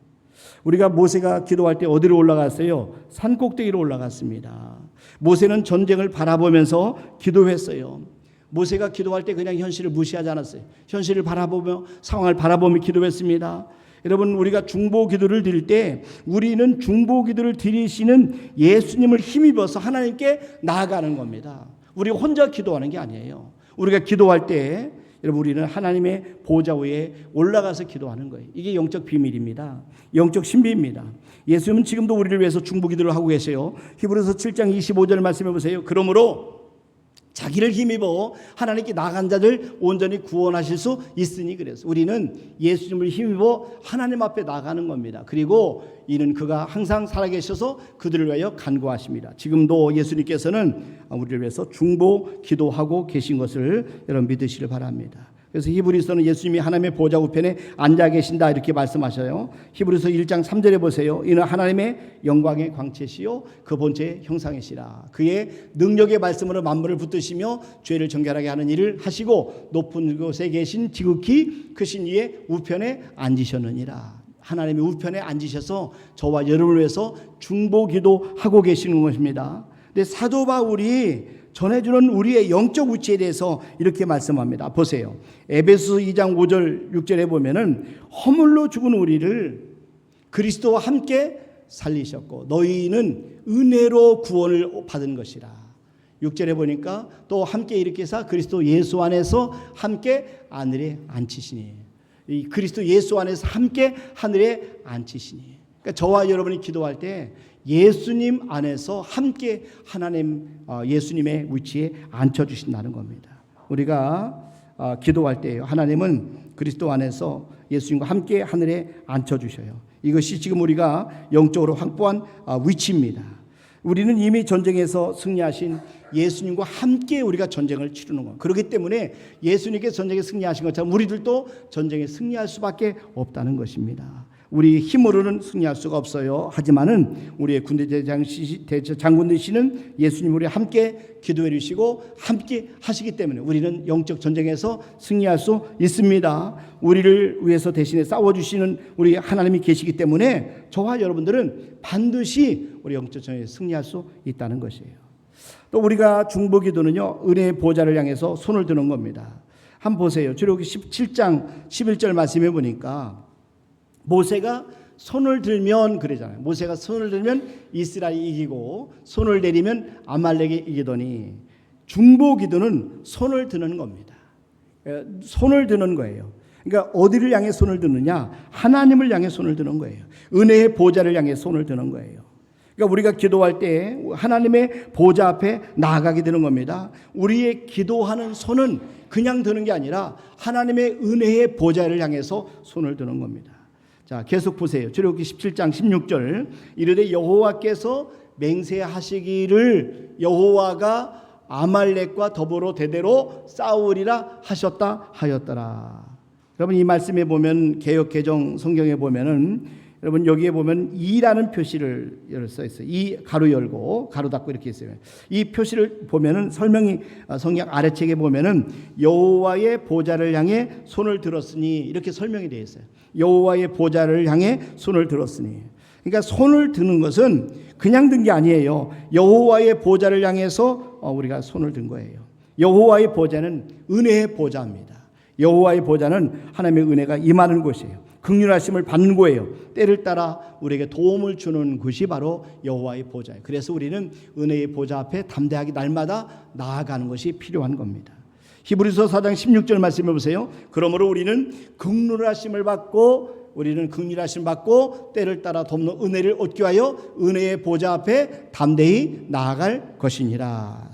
우리가 모세가 기도할 때 어디로 올라갔어요? 산 꼭대기로 올라갔습니다. 모세는 전쟁을 바라보면서 기도했어요. 모세가 기도할 때 그냥 현실을 무시하지 않았어요. 현실을 바라보며, 상황을 바라보며 기도했습니다. 여러분, 우리가 중보 기도를 드릴 때 우리는 중보 기도를 드리시는 예수님을 힘입어서 하나님께 나아가는 겁니다. 우리가 혼자 기도하는 게 아니에요. 우리가 기도할 때 여러분, 우리는 하나님의 보좌 위에 올라가서 기도하는 거예요. 이게 영적 비밀입니다. 영적 신비입니다. 예수님은 지금도 우리를 위해서 중보기도를 하고 계세요. 히브리서 7장 25절 말씀해 보세요. 그러므로 자기를 힘입어 하나님께 나간 자들 온전히 구원하실 수 있으니, 그래서 우리는 예수님을 힘입어 하나님 앞에 나가는 겁니다. 그리고 이는 그가 항상 살아계셔서 그들을 위하여 간구하십니다. 지금도 예수님께서는 우리를 위해서 중보 기도하고 계신 것을 여러분 믿으시길 바랍니다. 그래서 히브리서는 예수님이 하나님의 보좌 우편에 앉아 계신다 이렇게 말씀하셔요. 히브리서 1장 3절에 보세요. 이는 하나님의 영광의 광채시요 그 본체의 형상이시라. 그의 능력의 말씀으로 만물을 붙드시며 죄를 정결하게 하는 일을 하시고 높은 곳에 계신 지극히 크신 이의 우편에 앉으셨느니라. 하나님의 우편에 앉으셔서 저와 여러분을 위해서 중보 기도하고 계시는 것입니다. 근데 사도 바울이 전해주는 우리의 영적 위치에 대해서 이렇게 말씀합니다. 보세요. 에베소서 2장 5절 6절에 보면은 허물로 죽은 우리를 그리스도와 함께 살리셨고 너희는 은혜로 구원을 받은 것이라. 6절에 보니까 또 함께 이렇게 해서 그리스도 예수 안에서 함께 하늘에 앉히시니, 이 그리스도 예수 안에서 함께 하늘에 앉히시니. 그러니까 저와 여러분이 기도할 때 예수님 안에서 함께 하나님 예수님의 위치에 앉혀주신다는 겁니다. 우리가 기도할 때 하나님은 그리스도 안에서 예수님과 함께 하늘에 앉혀주셔요. 이것이 지금 우리가 영적으로 확보한 위치입니다. 우리는 이미 전쟁에서 승리하신 예수님과 함께 우리가 전쟁을 치르는 겁니다. 그렇기 때문에 예수님께서 전쟁에 승리하신 것처럼 우리들도 전쟁에 승리할 수밖에 없다는 것입니다. 우리 힘으로는 승리할 수가 없어요. 하지만은 우리의 군대 장군 되시는 예수님 우리 함께 기도해 주시고 함께 하시기 때문에 우리는 영적 전쟁에서 승리할 수 있습니다. 우리를 위해서 대신에 싸워주시는 우리 하나님이 계시기 때문에 저와 여러분들은 반드시 우리 영적 전쟁에서 승리할 수 있다는 것이에요. 또 우리가 중보기도는요, 은혜의 보좌를 향해서 손을 드는 겁니다. 한번 보세요. 출애굽기 17장 11절 말씀해 보니까 모세가 손을 들면 그러잖아요. 모세가 손을 들면 이스라엘이 이기고 손을 내리면 아말렉이 이기더니, 중보기도는 손을 드는 겁니다. 손을 드는 거예요. 그러니까 어디를 향해 손을 드느냐? 하나님을 향해 손을 드는 거예요. 은혜의 보좌를 향해 손을 드는 거예요. 그러니까 우리가 기도할 때 하나님의 보좌 앞에 나아가게 되는 겁니다. 우리의 기도하는 손은 그냥 드는 게 아니라 하나님의 은혜의 보좌를 향해서 손을 드는 겁니다. 자, 계속 보세요. 출애굽기 17장 16절. 이르되 여호와께서 맹세하시기를 여호와가 아말렉과 더불어 대대로 싸우리라 하셨다 하였더라. 여러분, 이 말씀에 보면 개역 개정 성경에 보면은 여러분 여기에 보면 이라는 표시를 써 있어요. 이 가로 열고 가로 닫고 이렇게 있어요. 이 표시를 보면은 설명이 성경 아래책에 보면은 여호와의 보좌를 향해 손을 들었으니 이렇게 설명이 되어 있어요. 여호와의 보좌를 향해 손을 들었으니. 그러니까 손을 드는 것은 그냥 든 게 아니에요. 여호와의 보좌를 향해서 우리가 손을 든 거예요. 여호와의 보좌는 은혜의 보좌입니다. 여호와의 보좌는 하나님의 은혜가 임하는 곳이에요. 긍휼하심을 받는 거예요. 때를 따라 우리에게 도움을 주는 것이 바로 여호와의 보좌예요. 그래서 우리는 은혜의 보좌 앞에 담대하게 날마다 나아가는 것이 필요한 겁니다. 히브리서 4장 16절 말씀해 보세요. 그러므로 우리는 긍휼하심을 받고 때를 따라 돕는 은혜를 얻기 위하여 은혜의 보좌 앞에 담대히 나아갈 것이니라.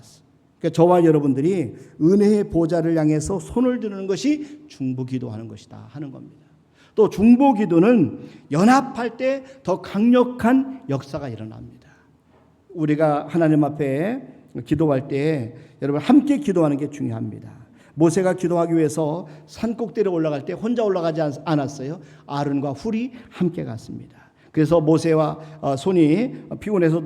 그러니까 저와 여러분들이 은혜의 보좌를 향해서 손을 드는 것이 중보기도하는 것이다 하는 겁니다. 또 중보기도는 연합할 때 더 강력한 역사가 일어납니다. 우리가 하나님 앞에 기도할 때 여러분 함께 기도하는 게 중요합니다. 모세가 기도하기 위해서 산 꼭대기에 올라갈 때 혼자 올라가지 않았어요. 아론과 훌이 함께 갔습니다. 그래서 모세와 손이 피곤해서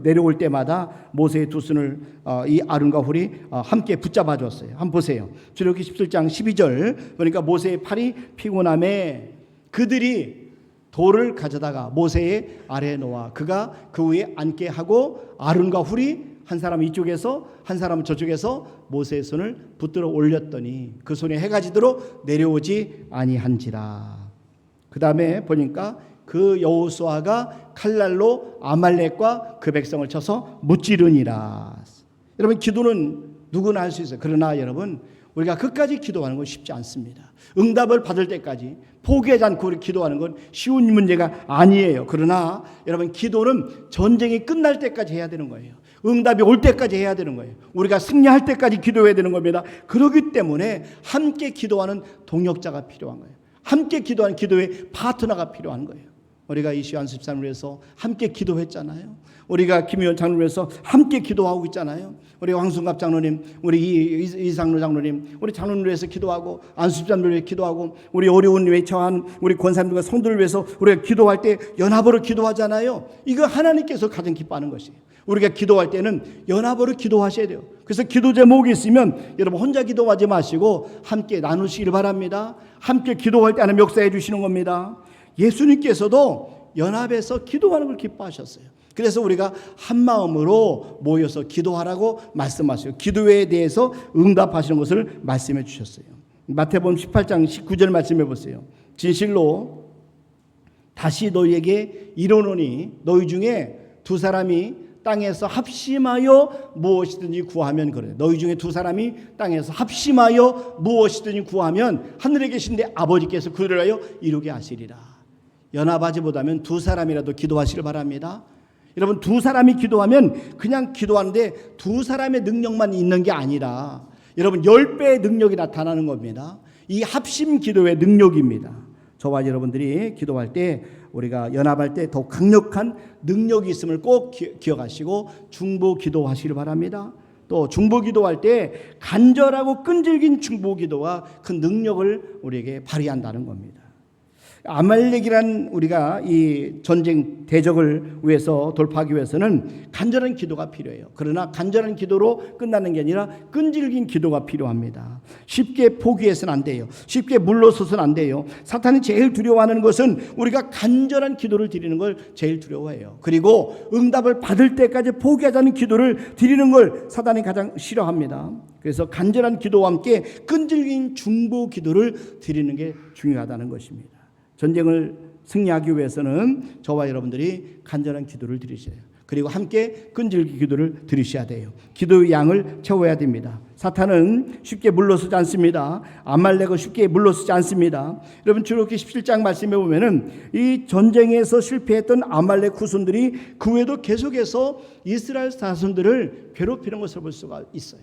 내려올 때마다 모세의 두 손을 이 아론과 훌이 함께 붙잡아 줬어요. 한번 보세요. 출애굽기 17장 12절 보니까 모세의 팔이 피곤함에 그들이 돌을 가져다가 모세의 아래에 놓아 그가 그 위에 앉게 하고 아론과 훌이 한 사람 이쪽에서 한 사람은 저쪽에서 모세의 손을 붙들어 올렸더니 그 손에 해가 지도록 내려오지 아니한지라. 그 다음에 보니까 그 여호수아가 칼날로 아말렉과 그 백성을 쳐서 무찌르니라. 여러분, 기도는 누구나 할 수 있어요. 그러나 여러분, 우리가 끝까지 기도하는 건 쉽지 않습니다. 응답을 받을 때까지 포기하지 않고 기도하는 건 쉬운 문제가 아니에요. 그러나 여러분, 기도는 전쟁이 끝날 때까지 해야 되는 거예요. 응답이 올 때까지 해야 되는 거예요. 우리가 승리할 때까지 기도해야 되는 겁니다. 그렇기 때문에 함께 기도하는 동역자가 필요한 거예요. 함께 기도하는 기도의 파트너가 필요한 거예요. 우리가 이시안 연습산을 위해서 함께 기도했잖아요. 우리가 김의원 장로를 위해서 함께 기도하고 있잖아요. 우리 황순갑 장로님, 우리 이상로 장로님, 우리 장로를 위해서 기도하고, 안수집사님을 위해 기도하고, 우리 어려운 위에 처한 우리 권사님들과 성도를 위해서 우리가 기도할 때 연합으로 기도하잖아요. 이거 하나님께서 가장 기뻐하는 것이에요. 우리가 기도할 때는 연합으로 기도하셔야 돼요. 그래서 기도 제목이 있으면 여러분 혼자 기도하지 마시고 함께 나누시길 바랍니다. 함께 기도할 때 하나님 역사해 주시는 겁니다. 예수님께서도 연합해서 기도하는 걸 기뻐하셨어요. 그래서 우리가 한 마음으로 모여서 기도하라고 말씀하셔요. 기도에 대해서 응답하시는 것을 말씀해 주셨어요. 마태복음 18장 19절 말씀해 보세요. 진실로 다시 너희에게 이르노니 너희 중에 두 사람이 땅에서 합심하여 무엇이든지 구하면 그래. 너희 중에 두 사람이 땅에서 합심하여 무엇이든지 구하면 하늘에 계신데 아버지께서 그를 하여 이루게 하시리라. 연합하지 못하면 두 사람이라도 기도하시길 바랍니다. 여러분, 두 사람이 기도하면 그냥 기도하는데 두 사람의 능력만 있는 게 아니라 여러분 10배의 능력이 나타나는 겁니다. 이 합심 기도의 능력입니다. 저와 여러분들이 기도할 때 우리가 연합할 때 더 강력한 능력이 있음을 꼭 기억하시고 중보 기도하시길 바랍니다. 또 중보 기도할 때 간절하고 끈질긴 중보 기도와 그 능력을 우리에게 발휘한다는 겁니다. 아말렉이란 우리가 이 전쟁 대적을 위해서 돌파하기 위해서는 간절한 기도가 필요해요. 그러나 간절한 기도로 끝나는 게 아니라 끈질긴 기도가 필요합니다. 쉽게 포기해서는 안 돼요. 쉽게 물러서서는 안 돼요. 사탄이 제일 두려워하는 것은 우리가 간절한 기도를 드리는 걸 제일 두려워해요. 그리고 응답을 받을 때까지 포기하지 않는 기도를 드리는 걸 사탄이 가장 싫어합니다. 그래서 간절한 기도와 함께 끈질긴 중보 기도를 드리는 게 중요하다는 것입니다. 전쟁을 승리하기 위해서는 저와 여러분들이 간절한 기도를 드리셔야 돼요. 그리고 함께 끈질긴 기도를 드리셔야 돼요. 기도의 양을 채워야 됩니다. 사탄은 쉽게 물러서지 않습니다. 아말렉은 쉽게 물러서지 않습니다. 여러분, 출애굽기 17장 말씀해 보면은 이 전쟁에서 실패했던 아말렉 후손들이 그 외에도 계속해서 이스라엘 자손들을 괴롭히는 것을 볼 수가 있어요.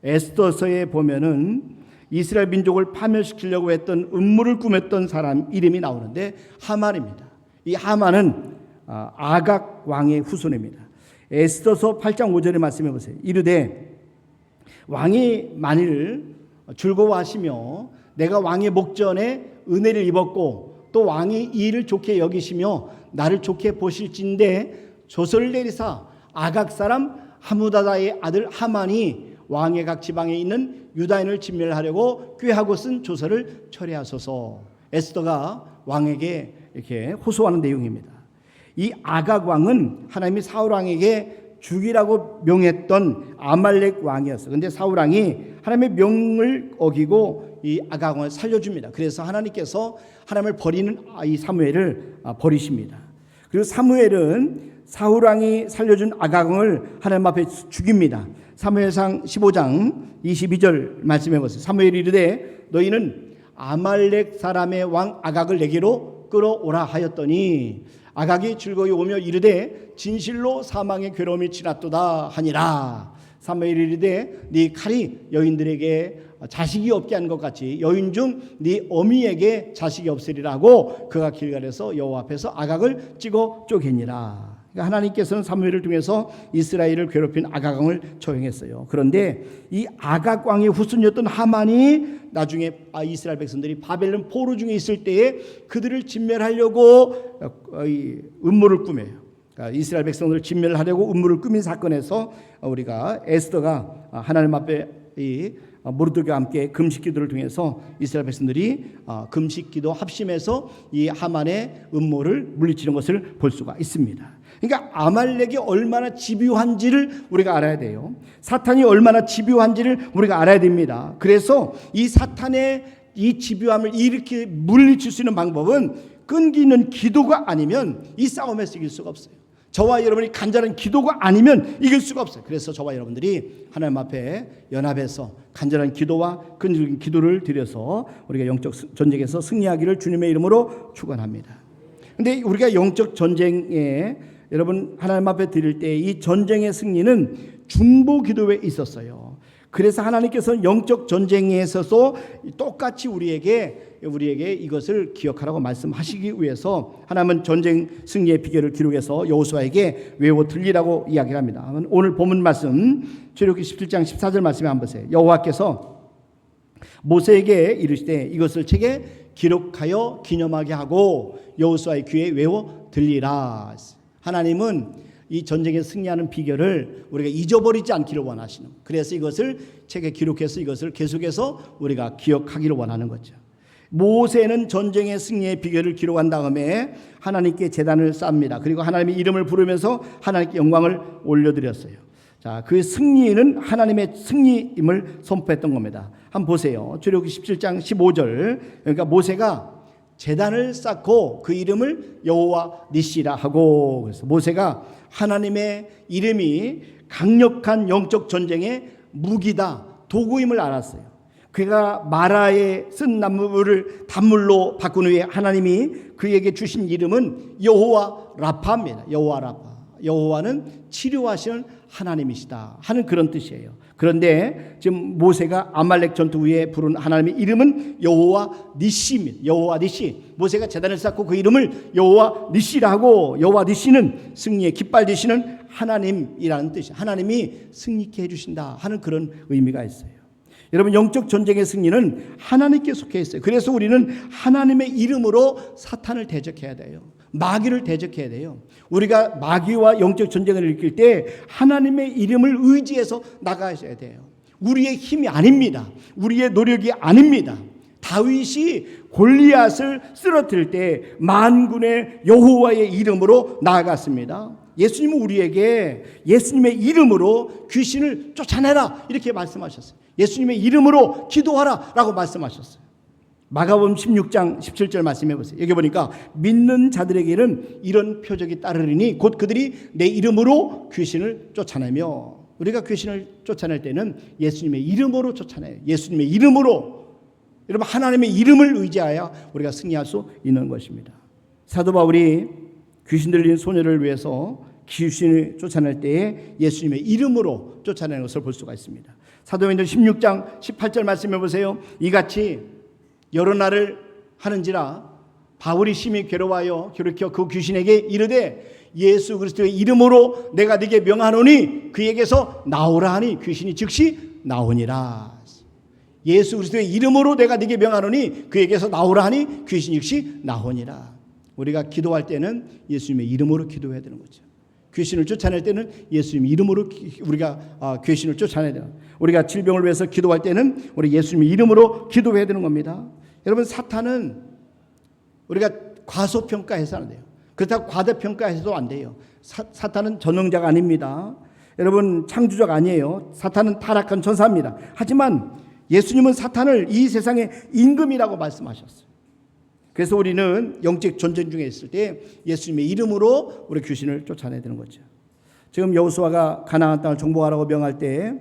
에스더서에 보면은 이스라엘 민족을 파멸시키려고 했던 음모를 꾸몄던 사람 이름이 나오는데 하만입니다. 이 하만은 아각 왕의 후손입니다. 에스더서 8장 5절에 말씀해 보세요. 이르되 왕이 만일 즐거워하시며 내가 왕의 목전에 은혜를 입었고 또 왕이 이 일을 좋게 여기시며 나를 좋게 보실진대 조서를 내리사 아각 사람 하무다다의 아들 하만이 왕의 각 지방에 있는 유다인을 진멸하려고 꾀하고 쓴 조서를 철회하소서. 에스더가 왕에게 이렇게 호소하는 내용입니다. 이 아각 왕은 하나님이 사울 왕에게 죽이라고 명했던 아말렉 왕이었어요. 그런데 사울 왕이 하나님의 명을 어기고 이 아각 왕을 살려줍니다. 그래서 하나님께서 하나님을 버리는 이 사무엘을 버리십니다. 그리고 사무엘은 사울 왕이 살려준 아각 왕을 하나님 앞에 죽입니다. 사무엘상 15장 22절 말씀해 보세요. 사무엘이 이르되 너희는 아말렉 사람의 왕 아각을 내게로 끌어오라 하였더니 아각이 즐거이 오며 이르되 진실로 사망의 괴로움이 지났도다 하니라. 사무엘이 이르되 네 칼이 여인들에게 자식이 없게 한 것 같이 여인 중 네 어미에게 자식이 없으리라고 그가 길갈에서 여호와 앞에서 아각을 찍어 쪼개니라. 하나님께서는 사무엘을 통해서 이스라엘을 괴롭힌 아각 왕을 처형했어요. 그런데 이 아각 왕의 후손이었던 하만이 나중에 이스라엘 백성들이 바벨론 포로 중에 있을 때에 그들을 진멸하려고 음모를 꾸며요. 그러니까 이스라엘 백성들을 진멸하려고 음모를 꾸민 사건에서 우리가 에스더가 하나님 앞에 이 모르드게와 함께 금식기도를 통해서 이스라엘 백성들이 금식기도 합심해서 이 하만의 음모를 물리치는 것을 볼 수가 있습니다. 그러니까 아말렉이 얼마나 집요한지를 우리가 알아야 돼요. 사탄이 얼마나 집요한지를 우리가 알아야 됩니다. 그래서 이 사탄의 이 집요함을 이렇게 물리칠 수 있는 방법은 끈기 있는 기도가 아니면 이 싸움에서 이길 수가 없어요. 저와 여러분이 간절한 기도가 아니면 이길 수가 없어요. 그래서 저와 여러분들이 하나님 앞에 연합해서 간절한 기도와 끈질긴 기도를 드려서 우리가 영적 전쟁에서 승리하기를 주님의 이름으로 축원합니다. 근데 우리가 영적 전쟁에 여러분 하나님 앞에 드릴 때 이 전쟁의 승리는 중보 기도에 있었어요. 그래서 하나님께서는 영적 전쟁에 있어서 똑같이 우리에게 이것을 기억하라고 말씀하시기 위해서 하나님은 전쟁 승리의 비결을 기록해서 여호수아에게 외워 들리라고 이야기를 합니다. 오늘 본문 말씀 출애굽기 17장 14절 말씀에 한번 보세요. 여호와께서 모세에게 이르시되 이것을 책에 기록하여 기념하게 하고 여호수아의 귀에 외워 들리라. 하나님은 이 전쟁에 승리하는 비결을 우리가 잊어버리지 않기를 원하시는, 그래서 이것을 책에 기록해서 이것을 계속해서 우리가 기억하기를 원하는 거죠. 모세는 전쟁의 승리의 비결을 기록한 다음에 하나님께 제단을 쌓습니다. 그리고 하나님의 이름을 부르면서 하나님께 영광을 올려드렸어요. 자, 그 승리는 하나님의 승리임을 선포했던 겁니다. 한번 보세요. 출애굽기 17장 15절. 그러니까 모세가 제단을 쌓고 그 이름을 여호와 니시라 하고, 그래서 모세가 하나님의 이름이 강력한 영적 전쟁의 무기다, 도구임을 알았어요. 그가 마라에 쓴 나무를 단물로 바꾼 후에 하나님이 그에게 주신 이름은 여호와 라파입니다. 여호와 라파. 여호와는 치료하시는 하나님이시다 하는 그런 뜻이에요. 그런데 지금 모세가 아말렉 전투 후에 부른 하나님의 이름은 여호와 니시입니다. 여호와 니시. 모세가 제단을 쌓고 그 이름을 여호와 니시라 하고, 여호와 니시는 승리의 깃발 되시는 하나님이라는 뜻이에요. 하나님이 승리케 해주신다 하는 그런 의미가 있어요. 여러분, 영적 전쟁의 승리는 하나님께 속해 있어요. 그래서 우리는 하나님의 이름으로 사탄을 대적해야 돼요. 마귀를 대적해야 돼요. 우리가 마귀와 영적 전쟁을 일으킬 때 하나님의 이름을 의지해서 나가셔야 돼요. 우리의 힘이 아닙니다. 우리의 노력이 아닙니다. 다윗이 골리앗을 쓰러뜨릴 때 만군의 여호와의 이름으로 나아갔습니다. 예수님은 우리에게 예수님의 이름으로 귀신을 쫓아내라 이렇게 말씀하셨어요. 예수님의 이름으로 기도하라 라고 말씀하셨어요. 마가복음 16장 17절 말씀해 보세요. 여기 보니까 믿는 자들에게는 이런 표적이 따르리니 곧 그들이 내 이름으로 귀신을 쫓아내며, 우리가 귀신을 쫓아낼 때는 예수님의 이름으로 쫓아내요. 예수님의 이름으로. 여러분, 하나님의 이름을 의지하여 우리가 승리할 수 있는 것입니다. 사도 바울이 귀신 들린 소녀를 위해서 귀신을 쫓아낼 때에 예수님의 이름으로 쫓아내는 것을 볼 수가 있습니다. 사도행전 16장 18절 말씀해 보세요. 이같이 여러 날을 하는지라 바울이 심히 괴로워하여 괴롭혀 그 귀신에게 이르되 예수 그리스도의 이름으로 내가 네게 명하노니 그에게서 나오라 하니 귀신이 즉시 나오니라. 예수 그리스도의 이름으로 내가 네게 명하노니 그에게서 나오라 하니 귀신이 즉시 나오니라. 우리가 기도할 때는 예수님의 이름으로 기도해야 되는 거죠. 귀신을 쫓아낼 때는 예수님 이름으로 우리가 귀신을 쫓아내야 돼요. 우리가 질병을 위해서 기도할 때는 우리 예수님의 이름으로 기도해야 되는 겁니다. 여러분, 사탄은 우리가 과소평가해서 안 돼요. 그렇다고 과대평가해서도 안 돼요. 사탄은 전능자가 아닙니다. 여러분, 창조자가 아니에요. 사탄은 타락한 천사입니다. 하지만 예수님은 사탄을 이 세상의 임금이라고 말씀하셨어요. 그래서 우리는 영적 전쟁 중에 있을 때 예수님의 이름으로 우리 귀신을 쫓아내야 되는 거죠. 지금 여호수아가 가나안 땅을 정복하라고 명할 때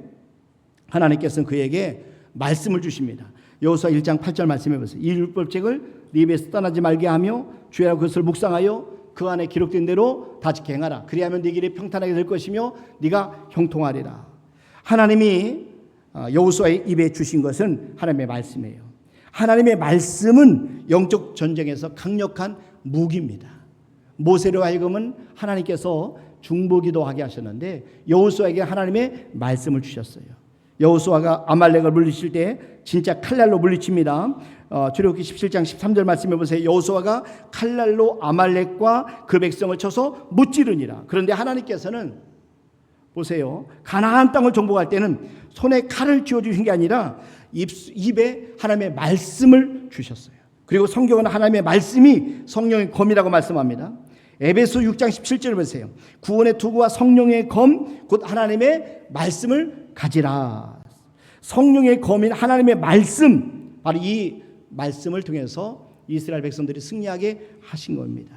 하나님께서는 그에게 말씀을 주십니다. 여호수아 1장 8절 말씀해 보세요. 이 율법책을 네 입에서 떠나지 말게 하며 주야로 그것을 묵상하여 그 안에 기록된 대로 다 지켜 행하라. 그리하면 네 길이 평탄하게 될 것이며 네가 형통하리라. 하나님이 여호수아의 입에 주신 것은 하나님의 말씀이에요. 하나님의 말씀은 영적 전쟁에서 강력한 무기입니다. 모세로 하여금은 하나님께서 중보기도 하게 하셨는데 여호수아에게 하나님의 말씀을 주셨어요. 여호수아가 아말렉을 물리칠 때 진짜 칼날로 물리칩니다. 출애굽기 17장 13절 말씀해 보세요. 여호수아가 칼날로 아말렉과 그 백성을 쳐서 무찌르니라. 그런데 하나님께서는 보세요, 가나안 땅을 정복할 때는 손에 칼을 쥐어주신 게 아니라 입에 하나님의 말씀을 주셨어요. 그리고 성경은 하나님의 말씀이 성령의 검이라고 말씀합니다. 에베소 6장 17절을 보세요. 구원의 투구와 성령의 검 곧 하나님의 말씀을 가지라. 성령의 검인 하나님의 말씀, 바로 이 말씀을 통해서 이스라엘 백성들이 승리하게 하신 겁니다.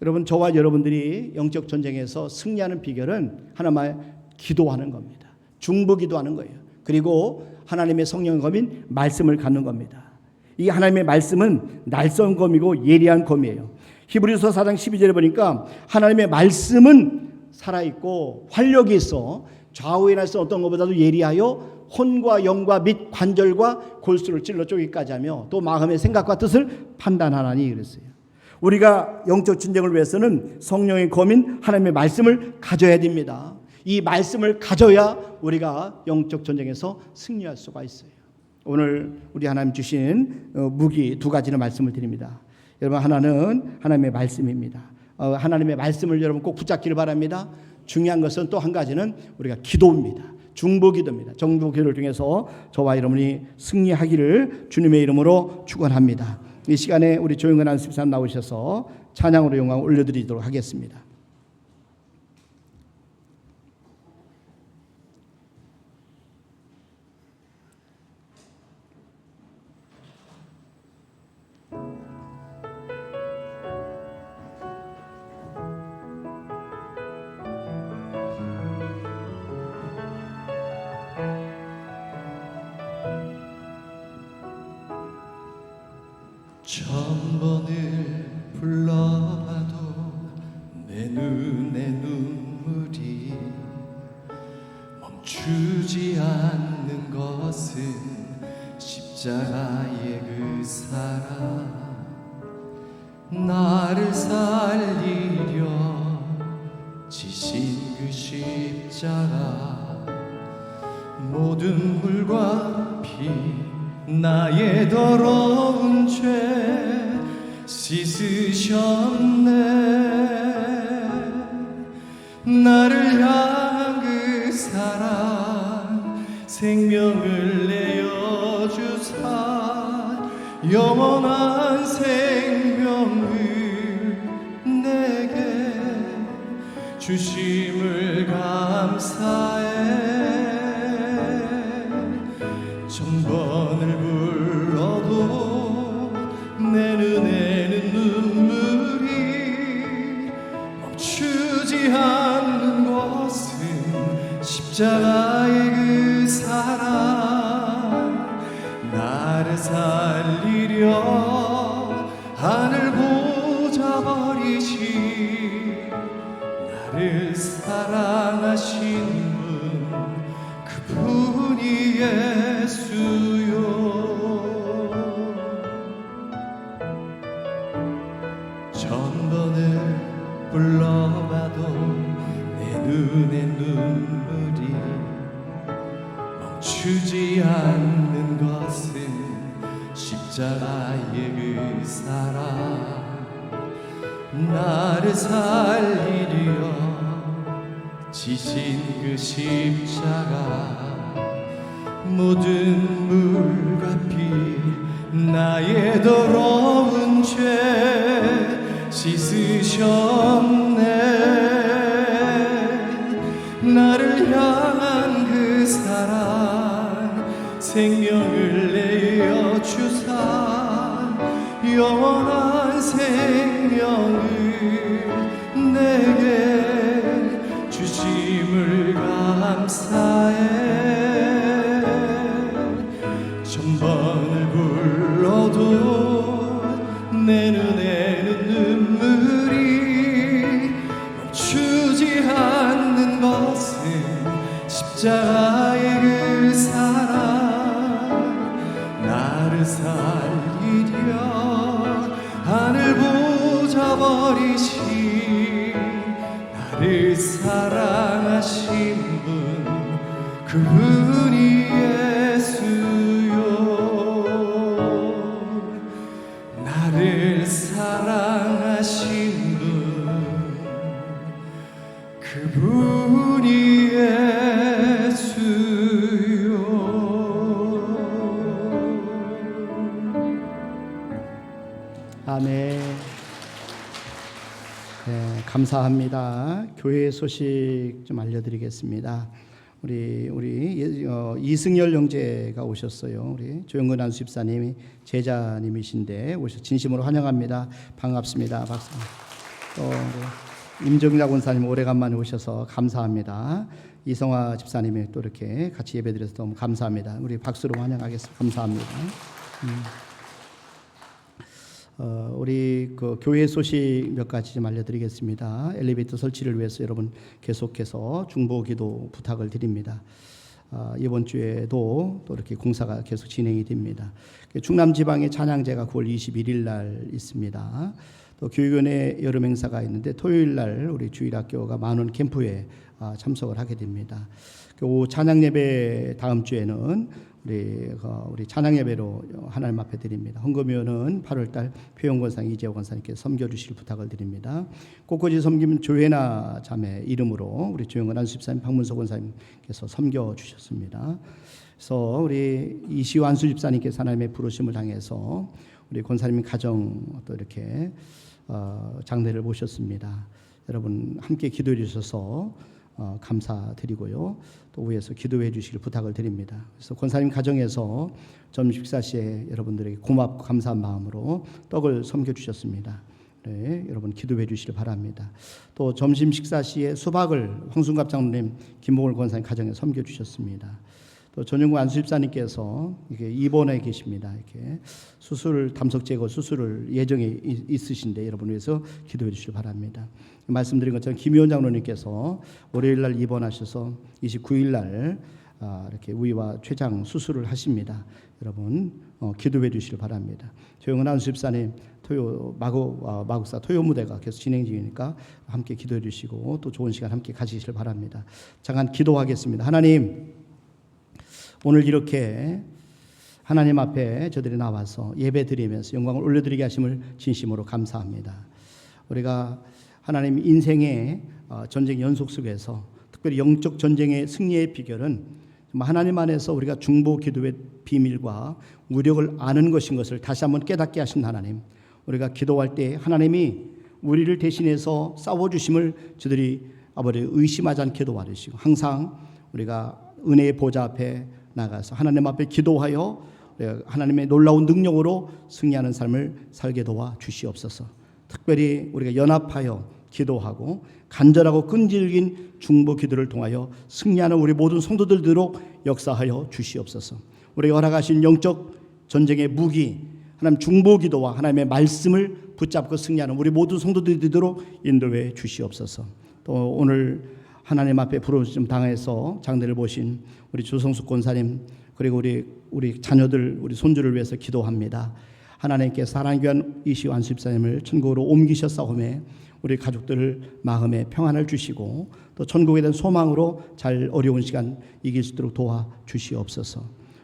여러분, 저와 여러분들이 영적 전쟁에서 승리하는 비결은 하나만 기도하는 겁니다. 중보기도하는 거예요. 그리고 하나님의 성령의 검인 말씀을 갖는 겁니다. 이 하나님의 말씀은 날선 검이고 예리한 검이에요. 히브리서 4장 12절에 보니까 하나님의 말씀은 살아있고 활력이 있어 좌우에 날선 어떤 것보다도 예리하여 혼과 영과 및 관절과 골수를 찔러 쪼기까지 하며 또 마음의 생각과 뜻을 판단하나니 그랬어요. 우리가 영적 전쟁을 위해서는 성령의 검인 하나님의 말씀을 가져야 됩니다. 이 말씀을 가져야 우리가 영적 전쟁에서 승리할 수가 있어요. 오늘 우리 하나님 주신 무기 두 가지는 말씀을 드립니다. 여러분, 하나는 하나님의 말씀입니다. 하나님의 말씀을 여러분 꼭 붙잡기를 바랍니다. 중요한 것은 또 한 가지는 우리가 기도입니다. 중보기도입니다. 중보기도를 통해서 저와 여러분이 승리하기를 주님의 이름으로 축원합니다. 이 시간에 우리 조영근 안수집사님 나오셔서 찬양으로 영광을 올려드리도록 하겠습니다. 천번을 불러봐도 내 눈에 눈물이 멈추지 않는 것은 십자가의 그 사랑 나를 살리려 지신 그 십자가 모든 물과 피 나의 더러운 죄 씻으셨네. 나를 향한 그 사랑 생명을 내어주사 영원한 생명을 내게 주심을 감사해. 천번을 불러도 내 눈에는 눈물이 멈추지 않는 것은 십자가의 그 사랑 나를 살리려 하늘 보좌 버리시 나를 사랑하신 분 그분이 예수요. 천번을 불러봐도 내 눈에 눈물이 멈추지 않는 것은 십자가의 그 사랑 나를 살리려 지신 그 십자가 모든 물과 피 나의 더러운 죄 씻으셨네. 나를 향한 그 사랑 생명을 내어 주사 영원한 생명을 내게 주심을 감사해. 천번을 불러도 내 눈에는 눈물이 멈추지 않는 것은 십자가의 그 사랑 나를 살리려 하늘 보좌 버리시 나를 사랑하신 분 그분이 예수요. 나를 사랑하신 분 그분이 예수요. 아멘. 네, 감사합니다. 교회 소식 좀 알려드리겠습니다. 우리 이승열 형제가 오셨어요. 우리 조영근 안수집사님이 제자님이신데 오셔 진심으로 환영합니다. 반갑습니다. 박수. 또 임정자 권사님 오래간만에 오셔서 감사합니다. 이성화 집사님이 또 이렇게 같이 예배드려서 너무 감사합니다. 우리 박수로 환영하겠습니다. 감사합니다. 우리 그 교회 소식 몇 가지 좀 알려드리겠습니다. 엘리베이터 설치를 위해서 여러분 계속해서 중보기도 부탁을 드립니다. 이번 주에도 또 이렇게 공사가 계속 진행이 됩니다. 충남 지방에 찬양제가 9월 21일 날 있습니다. 또 교육원의 여름 행사가 있는데 토요일 날 우리 주일학교가 만원 캠프에 참석을 하게 됩니다. 그 찬양 예배 다음 주에는 우리 찬양 예배로 하나님 앞에 드립니다. 헌금위원은 8월달 표영 권사 이재호 권사님께 섬겨주실 부탁을 드립니다. 꽃꽂이 섬기면 조혜나 자매 이름으로 우리 조영은 안수집사님, 박문석 권사님께서 섬겨주셨습니다. 그래서 우리 이시우 안수집사님께서 하나님의 부르심을 당해서 우리 권사님 가정 또 이렇게 장례를 모셨습니다. 여러분 함께 기도해 주셔서 감사드리고요. 또 위에서 기도해 주시길 부탁을 드립니다. 그래서 권사님 가정에서 점심 식사 시에 여러분들에게 고맙고 감사한 마음으로 떡을 섬겨 주셨습니다. 네, 여러분 기도해 주시길 바랍니다. 또 점심 식사 시에 수박을 황순갑 장로님, 김봉월 권사님 가정에 섬겨 주셨습니다. 또 전용구 안수집사님께서 이렇게 입원해 계십니다. 이렇게 담석 제거 수술을 예정에 있으신데 여러분 위해서 기도해 주시길 바랍니다. 말씀드린 것처럼 김희원 장로님께서 월요일 날 입원하셔서 29일 날 이렇게 위와 췌장 수술을 하십니다. 여러분 기도해 주시길 바랍니다. 조영은 안수집사님 마국사 토요 무대가 계속 진행 중이니까 함께 기도해 주시고 또 좋은 시간 함께 가지시길 바랍니다. 잠깐 기도하겠습니다. 하나님, 오늘 이렇게 하나님 앞에 저들이 나와서 예배 드리면서 영광을 올려드리게 하심을 진심으로 감사합니다. 우리가 하나님 인생의 전쟁 연속 속에서 특별히 영적 전쟁의 승리의 비결은 하나님 안에서 우리가 중보 기도의 비밀과 우력을 아는 것인 것을 다시 한번 깨닫게 하신 하나님, 우리가 기도할 때 하나님이 우리를 대신해서 싸워주심을 저들이 아버지 의심하지 않게 도와주시고 항상 우리가 은혜의 보좌 앞에 나가서 하나님 앞에 기도하여 하나님의 놀라운 능력으로 승리하는 삶을 살게 도와 주시옵소서. 특별히 우리가 연합하여 기도하고 간절하고 끈질긴 중보 기도를 통하여 승리하는 우리 모든 성도들 되도록 역사하여 주시옵소서. 우리가 허락하신 영적 전쟁의 무기 하나님 중보 기도와 하나님의 말씀을 붙잡고 승리하는 우리 모든 성도들이 되도록 인도해 주시옵소서. 또 오늘 하나님 앞에 부르심 당해서 장례를 보신 우리 조성숙 권사님 그리고 우리 자녀들 우리 손주를 위해서 기도합니다. 하나님께 사랑 귀한 이시우 안수집사님을 천국으로 옮기셨사오매 우리 가족들 마음에 평안을 주시고 또 천국에 대한 소망으로 잘 어려운 시간 이길 수 있도록 도와주시옵소서.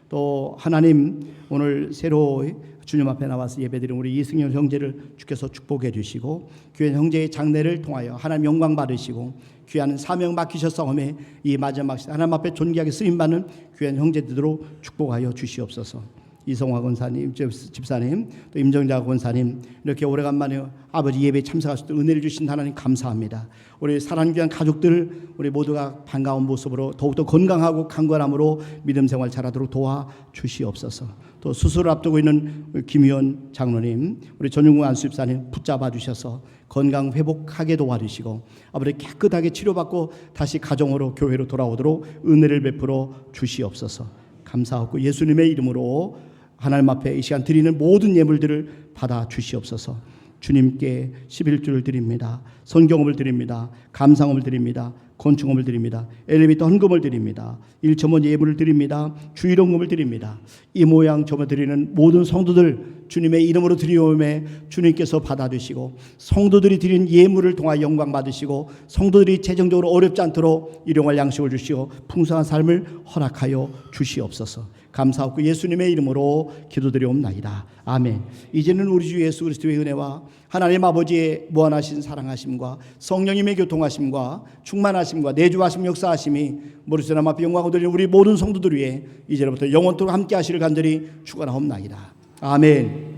또 하나님 오늘 새로 주님 앞에 나와서 예배드린 우리 이승현 형제를 주께서 축복해 주시고 귀한 형제의 장례를 통하여 하나님 영광 받으시고 귀한 사명 맡기셨사오매 이 마지막 하나님 앞에 존귀하게 쓰임받는 귀한 형제들로 축복하여 주시옵소서. 이성화 권사님, 집사님, 또 임정자 권사님 이렇게 오래간만에 아버지 예배에 참석하실 때 은혜를 주신 하나님 감사합니다. 우리 사랑 귀한 가족들 우리 모두가 반가운 모습으로 더욱더 건강하고 강건함으로 믿음 생활 잘하도록 도와주시옵소서. 또 수술을 앞두고 있는 김희원 장로님, 우리 전용구 안수집사님 붙잡아 주셔서 건강 회복하게 도와주시고 아버지 깨끗하게 치료받고 다시 가정으로 교회로 돌아오도록 은혜를 베풀어 주시옵소서. 감사하고 예수님의 이름으로 하나님 앞에 이 시간 드리는 모든 예물들을 받아 주시옵소서. 주님께 11주를 드립니다. 성경음을 드립니다. 감상음을 드립니다. 건축음을 드립니다. 엘리베이터 헌금을 드립니다. 1천 예물을 드립니다. 주일헌금을 드립니다. 이 모양 저모 드리는 모든 성도들 주님의 이름으로 드리오매 주님께서 받아주시고 성도들이 드린 예물을 통하여 영광 받으시고 성도들이 재정적으로 어렵지 않도록 일용할 양식을 주시고 풍성한 삶을 허락하여 주시옵소서. 감사하고 예수님의 이름으로 기도드리옵나이다. 아멘. 이제는 우리 주 예수 그리스도의 은혜와 하나님 아버지의 무한하신 사랑하심과 성령님의 교통하심과 충만하심과 내주하심 역사하심이 머리수남 앞에 영광을 드리는 우리 모든 성도들 위해 이제부터 영원토록 함께 하시를 간절히 축원하옵나이다. 아멘.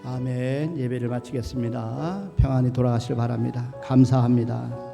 아멘. 예배를 마치겠습니다. 평안히 돌아가시길 바랍니다. 감사합니다.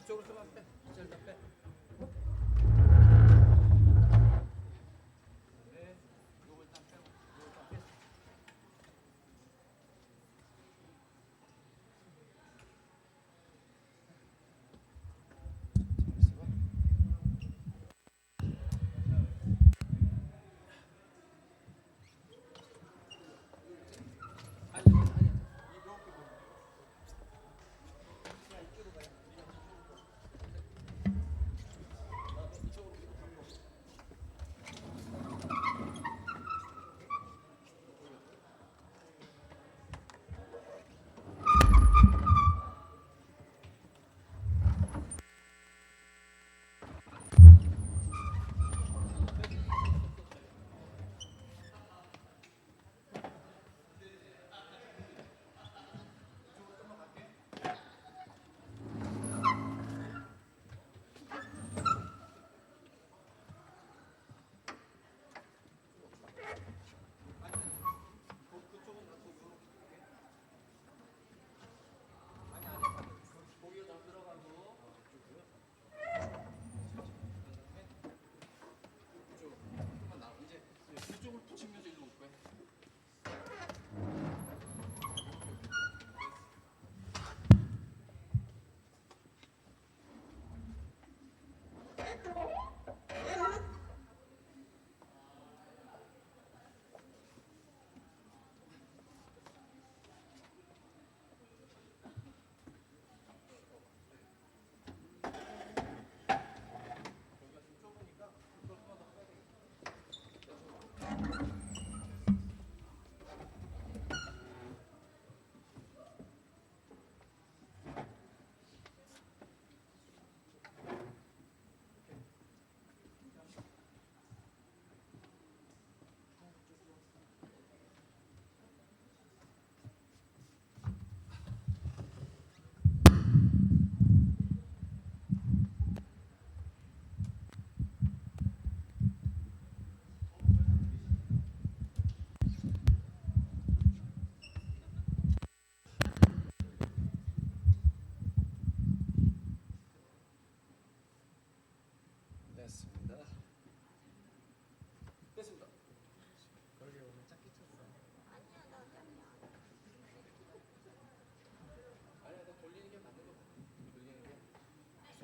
이쪽으로 좀만 빼. 이쪽으로 빼.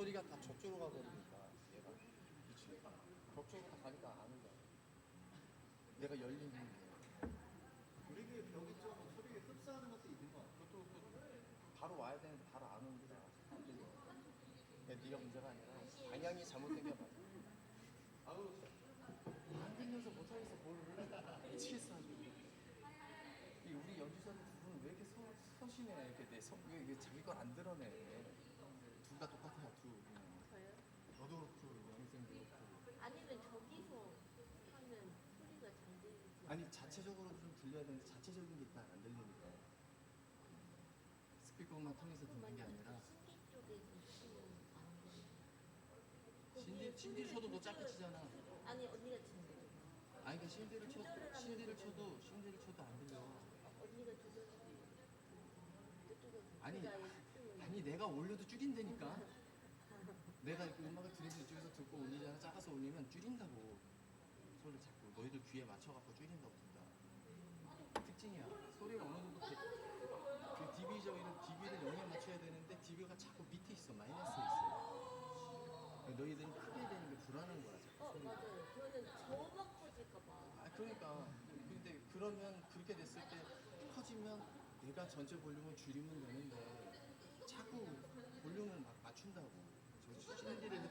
소리가 다 저쪽으로 가버리니까 얘가. 그치. 저쪽으로 다 가니까 안 오잖아. 내가 열린 게. 우리 교회 벽이 좀 소리에 흡사하는 것도 있는 것 같아. 그것도 바로 와야 되는데 바로 안 오는 거잖아. 안 들려. 그러니까 네가 문제가 아니라 방향이 잘못된 게 맞아. 아우 안 들려서 못하겠어. 뭘 미치겠어 아주. 이 우리 연주자들 두 분은 왜 이렇게 서심해? 이렇게 왜 이게 자기 걸 안 드러내? 둘 다 똑같아요. 둘. 저요? 너도 그렇고 연생도 그렇고. 아니면 저기서 하면 소리가 잘 들리지. 아니 자체적으로 좀 들려야 되는데 자체적인 게 일단 안 들리니까. 스피커만 통해서 듣는 게 아니라. 신기 쪽에서 치면 안 돼. 신디를 쳐도 너 짧게 치잖아. 아니 언니가 치는 거죠. 아니 그러니까 신디를 쳐도 안 들려. 언니가 조절하고 그쪽에서 아니 제가 집중을 아니 내가 올려도 줄인다니까. 내가 이렇게 음악을 들으면서 이쪽에서 듣고 올리잖아. 작아서 올리면 줄인다고. 소리를 자꾸 너희들 귀에 맞춰갖고 줄인다고 듣다. 특징이야. 소리가 어느 정도 그 DB를 0에 맞춰야 되는데 DB가 자꾸 밑에 있어. 마이너스에 있어. 너희들은 크게 되는 게 불안한 거야. 자꾸 소리가. 맞아요. 저는 저만 커질까봐. 아 그러니까 근데 그러면 그렇게 됐을 때 커지면 내가 전체 볼륨을 줄이면 되는데 자꾸 볼륨을 막 맞춘다고. 저 신디를